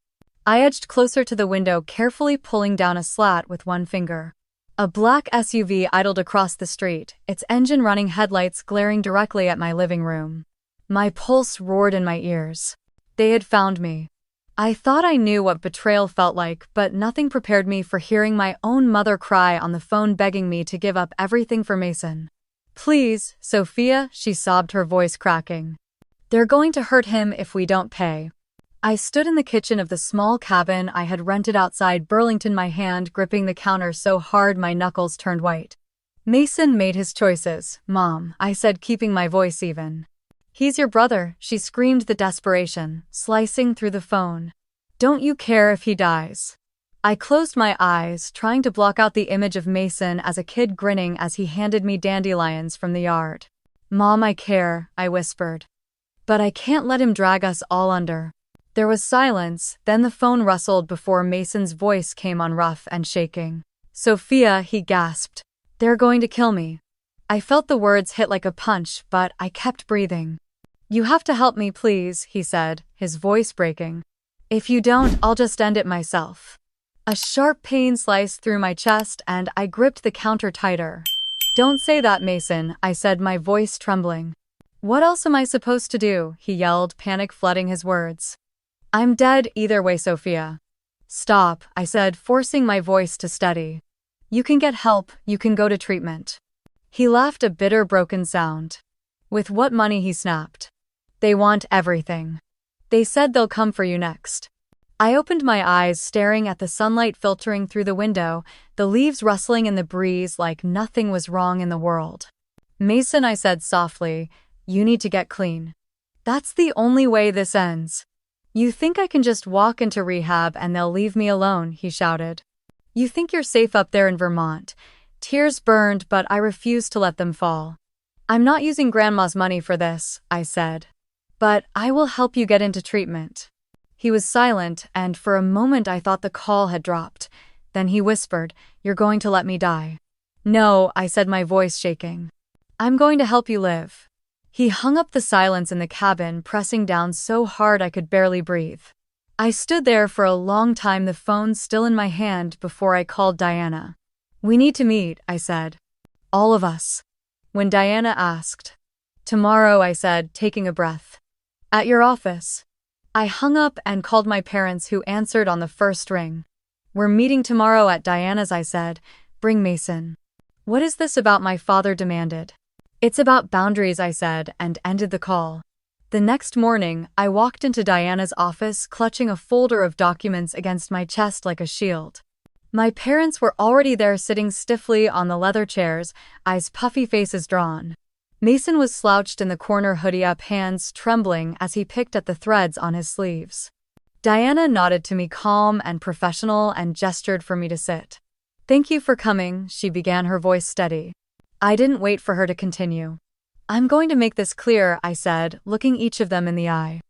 I edged closer to the window, carefully pulling down a slat with one finger. A black SUV idled across the street, its engine running, headlights glaring directly at my living room. My pulse roared in my ears. They had found me. I thought I knew what betrayal felt like, but nothing prepared me for hearing my own mother cry on the phone, begging me to give up everything for Mason. Please, Sophia, she sobbed, her voice cracking. They're going to hurt him if we don't pay. I stood in the kitchen of the small cabin I had rented outside Burlington, my hand gripping the counter so hard my knuckles turned white. Mason made his choices, Mom, I said, keeping my voice even. He's your brother, she screamed, the desperation slicing through the phone. Don't you care if he dies? I closed my eyes, trying to block out the image of Mason as a kid grinning as he handed me dandelions from the yard. Mom, I care, I whispered. But I can't let him drag us all under. There was silence, then the phone rustled before Mason's voice came on rough and shaking. "Sophia," he gasped. "They're going to kill me." I felt the words hit like a punch, but I kept breathing. "You have to help me, please," he said, his voice breaking. "If you don't, I'll just end it myself." A sharp pain sliced through my chest and I gripped the counter tighter. "Don't say that, Mason," I said, my voice trembling. "What else am I supposed to do?" he yelled, panic flooding his words. "I'm dead either way, Sophia." "Stop," I said, forcing my voice to steady. "You can get help, you can go to treatment." He laughed a bitter, broken sound. "With what money?" he snapped. "They want everything. They said they'll come for you next." I opened my eyes, staring at the sunlight filtering through the window, the leaves rustling in the breeze like nothing was wrong in the world. "Mason," I said softly, "you need to get clean. That's the only way this ends." "You think I can just walk into rehab and they'll leave me alone?" he shouted. "You think you're safe up there in Vermont?" Tears burned, but I refused to let them fall. "I'm not using Grandma's money for this," I said. "But I will help you get into treatment." He was silent, and for a moment I thought the call had dropped. Then he whispered, "You're going to let me die." "No," I said, my voice shaking. "I'm going to help you live." He hung up the silence in the cabin, pressing down so hard I could barely breathe. I stood there for a long time, the phone still in my hand, before I called Diana. "We need to meet," I said. "All of us." When Diana asked. "Tomorrow," I said, taking a breath. "At your office." I hung up and called my parents, who answered on the first ring. "We're meeting tomorrow at Diana's," I said. "Bring Mason." "What is this about?" my father demanded. "It's about boundaries," I said, and ended the call. The next morning, I walked into Diana's office, clutching a folder of documents against my chest like a shield. My parents were already there, sitting stiffly on the leather chairs, eyes puffy, faces drawn. Mason was slouched in the corner, hoodie up, hands trembling as he picked at the threads on his sleeves. Diana nodded to me, calm and professional, and gestured for me to sit. "Thank you for coming," she began, her voice steady. I didn't wait for her to continue. "I'm going to make this clear," I said, looking each of them in the eye.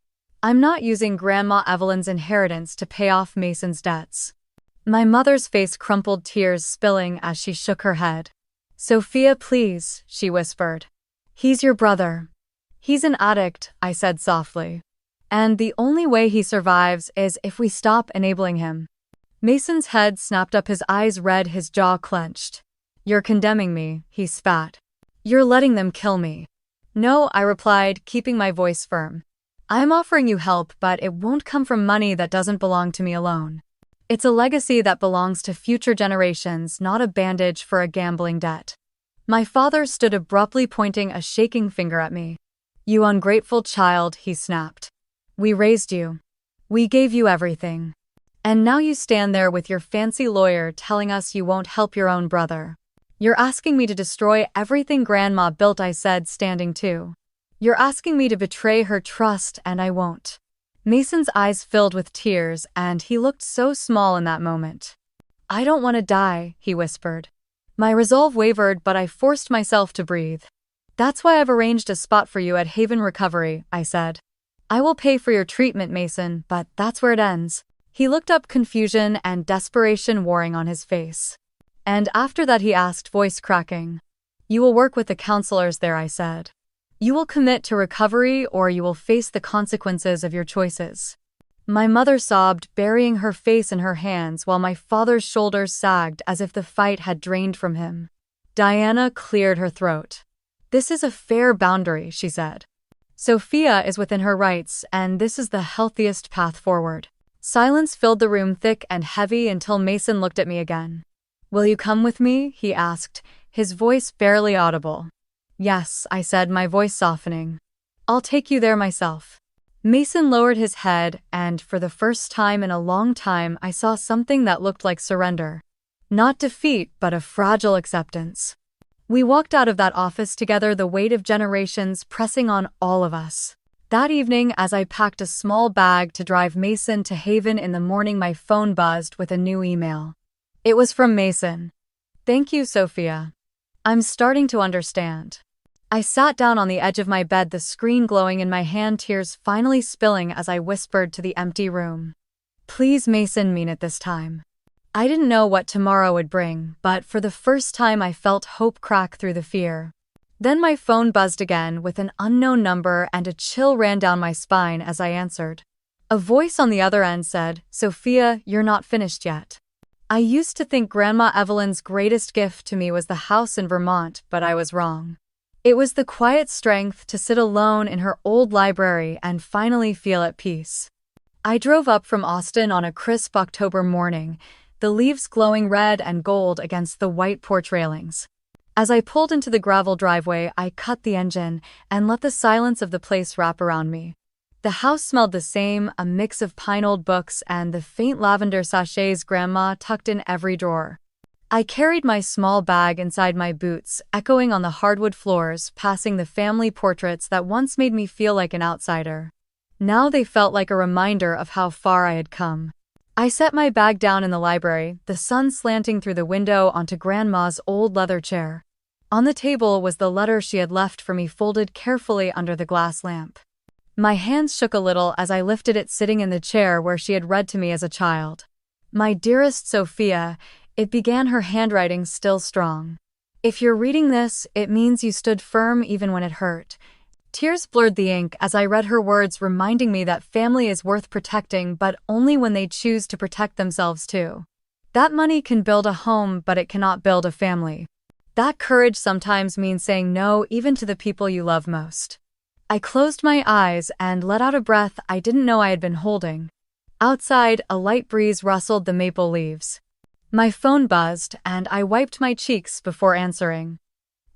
"I'm not using Grandma Evelyn's inheritance to pay off Mason's debts." My mother's face crumpled, tears spilling as she shook her head. "Sophia, please," she whispered. "He's your brother." "He's an addict," I said softly. "And the only way he survives is if we stop enabling him." Mason's head snapped up, his eyes red, his jaw clenched. "You're condemning me," he spat. "You're letting them kill me." "No," I replied, keeping my voice firm. "I'm offering you help, but it won't come from money that doesn't belong to me alone. It's a legacy that belongs to future generations, not a bandage for a gambling debt." My father stood abruptly, pointing a shaking finger at me. "You ungrateful child," he snapped. "We raised you. We gave you everything. And now you stand there with your fancy lawyer telling us you won't help your own brother. You're asking me to destroy everything Grandma built," I said, standing too. "You're asking me to betray her trust, and I won't." Mason's eyes filled with tears, and he looked so small in that moment. "I don't want to die," he whispered. My resolve wavered, but I forced myself to breathe. "That's why I've arranged a spot for you at Haven Recovery," I said. "I will pay for your treatment, Mason, but that's where it ends." He looked up, confusion and desperation warring on his face. "And after that?" he asked, voice cracking. "You will work with the counselors there," I said. "You will commit to recovery, or you will face the consequences of your choices." My mother sobbed, burying her face in her hands, while my father's shoulders sagged as if the fight had drained from him. Diana cleared her throat. "This is a fair boundary," she said. "Sophia is within her rights, and this is the healthiest path forward." Silence filled the room, thick and heavy, until Mason looked at me again. "Will you come with me?" he asked, his voice barely audible. "Yes," I said, my voice softening. "I'll take you there myself." Mason lowered his head, and for the first time in a long time I saw something that looked like surrender. Not defeat, but a fragile acceptance. We walked out of that office together, the weight of generations pressing on all of us. That evening, as I packed a small bag to drive Mason to Haven in the morning, my phone buzzed with a new email. It was from Mason. "Thank you, Sophia. I'm starting to understand." I sat down on the edge of my bed, the screen glowing in my hand, tears finally spilling as I whispered to the empty room. Please, Mason, mean it this time. I didn't know what tomorrow would bring, but for the first time I felt hope crack through the fear. Then my phone buzzed again with an unknown number and a chill ran down my spine as I answered. A voice on the other end said, "Sophia, you're not finished yet." I used to think Grandma Evelyn's greatest gift to me was the house in Vermont, but I was wrong. It was the quiet strength to sit alone in her old library and finally feel at peace. I drove up from Austin on a crisp October morning, the leaves glowing red and gold against the white porch railings. As I pulled into the gravel driveway, I cut the engine and let the silence of the place wrap around me. The house smelled the same, a mix of pine old books and the faint lavender sachets Grandma tucked in every drawer. I carried my small bag inside my boots, echoing on the hardwood floors, passing the family portraits that once made me feel like an outsider. Now they felt like a reminder of how far I had come. I set my bag down in the library, the sun slanting through the window onto Grandma's old leather chair. On the table was the letter she had left for me folded carefully under the glass lamp. My hands shook a little as I lifted it, sitting in the chair where she had read to me as a child. "My dearest Sophia," it began, her handwriting still strong. "If you're reading this, it means you stood firm even when it hurt." Tears blurred the ink as I read her words, reminding me that family is worth protecting, but only when they choose to protect themselves too. That money can build a home, but it cannot build a family. That courage sometimes means saying no even to the people you love most. I closed my eyes and let out a breath I didn't know I had been holding. Outside, a light breeze rustled the maple leaves. My phone buzzed, and I wiped my cheeks before answering.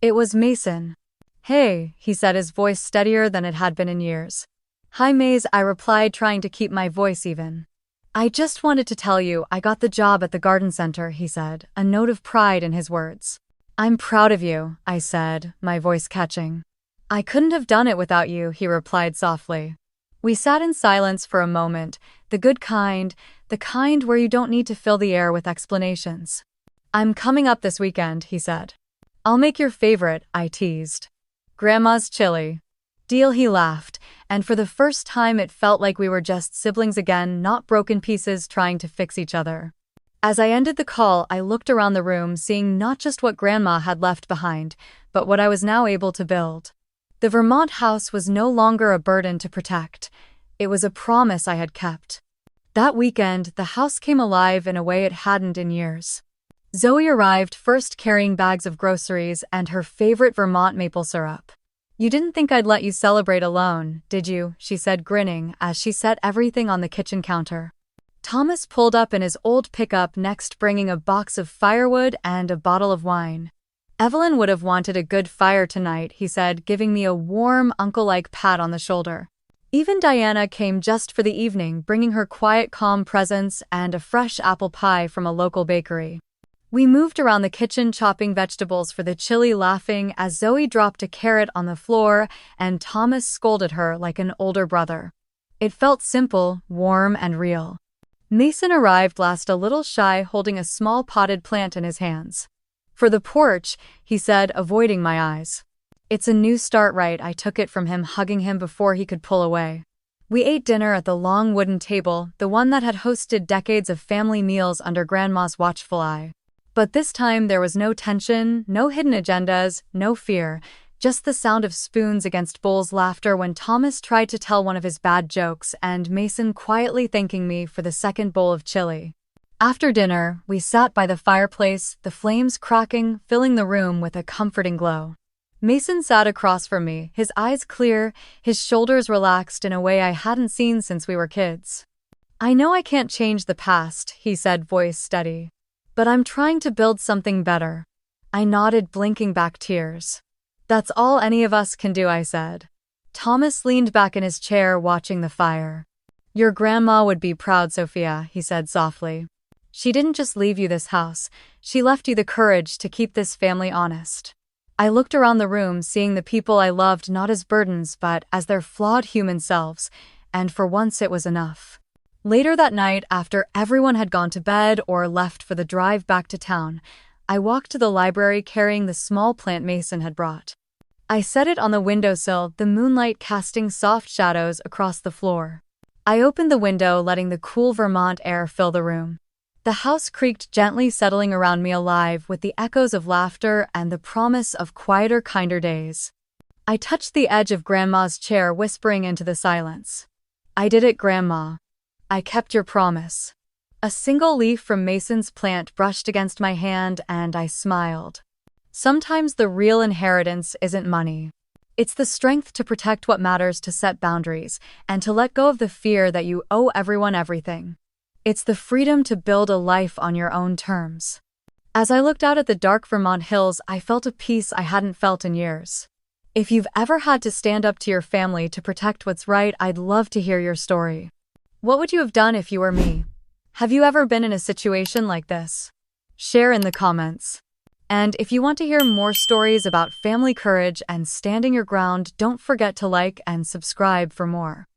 It was Mason. "Hey," he said, his voice steadier than it had been in years. "Hi, Maze," I replied, trying to keep my voice even. "I just wanted to tell you I got the job at the garden center," he said, a note of pride in his words. "I'm proud of you," I said, my voice catching. "I couldn't have done it without you," he replied softly. We sat in silence for a moment, the good kind, the kind where you don't need to fill the air with explanations. "I'm coming up this weekend," he said. "I'll make your favorite," I teased. "Grandma's chili." "Deal," he laughed, and for the first time it felt like we were just siblings again, not broken pieces trying to fix each other. As I ended the call, I looked around the room, seeing not just what Grandma had left behind, but what I was now able to build. The Vermont house was no longer a burden to protect. It was a promise I had kept. That weekend, the house came alive in a way it hadn't in years. Zoe arrived first, carrying bags of groceries and her favorite Vermont maple syrup. "You didn't think I'd let you celebrate alone, did you?" she said, grinning as she set everything on the kitchen counter. Thomas pulled up in his old pickup next, bringing a box of firewood and a bottle of wine. "Evelyn would have wanted a good fire tonight," he said, giving me a warm, uncle-like pat on the shoulder. Even Diana came just for the evening, bringing her quiet, calm presence and a fresh apple pie from a local bakery. We moved around the kitchen, chopping vegetables for the chili, laughing as Zoe dropped a carrot on the floor and Thomas scolded her like an older brother. It felt simple, warm, and real. Mason arrived last, a little shy, holding a small potted plant in his hands. "For the porch," he said, avoiding my eyes. "It's a new start, right?" I took it from him, hugging him before he could pull away. We ate dinner at the long wooden table, the one that had hosted decades of family meals under Grandma's watchful eye. But this time there was no tension, no hidden agendas, no fear, just the sound of spoons against bowls, laughter when Thomas tried to tell one of his bad jokes, and Mason quietly thanking me for the second bowl of chili. After dinner, we sat by the fireplace, the flames crackling, filling the room with a comforting glow. Mason sat across from me, his eyes clear, his shoulders relaxed in a way I hadn't seen since we were kids. "I know I can't change the past," he said, voice steady. "But I'm trying to build something better." I nodded, blinking back tears. "That's all any of us can do," I said. Thomas leaned back in his chair, watching the fire. "Your grandma would be proud, Sophia," he said softly. "She didn't just leave you this house, she left you the courage to keep this family honest." I looked around the room, seeing the people I loved not as burdens but as their flawed human selves, and for once it was enough. Later that night, after everyone had gone to bed or left for the drive back to town, I walked to the library carrying the small plant Mason had brought. I set it on the windowsill, the moonlight casting soft shadows across the floor. I opened the window, letting the cool Vermont air fill the room. The house creaked gently, settling around me, alive with the echoes of laughter and the promise of quieter, kinder days. I touched the edge of Grandma's chair, whispering into the silence. "I did it, Grandma. I kept your promise." A single leaf from Mason's plant brushed against my hand, and I smiled. Sometimes the real inheritance isn't money. It's the strength to protect what matters, to set boundaries, and to let go of the fear that you owe everyone everything. It's the freedom to build a life on your own terms. As I looked out at the dark Vermont hills, I felt a peace I hadn't felt in years. If you've ever had to stand up to your family to protect what's right, I'd love to hear your story. What would you have done if you were me? Have you ever been in a situation like this? Share in the comments. And if you want to hear more stories about family courage and standing your ground, don't forget to like and subscribe for more.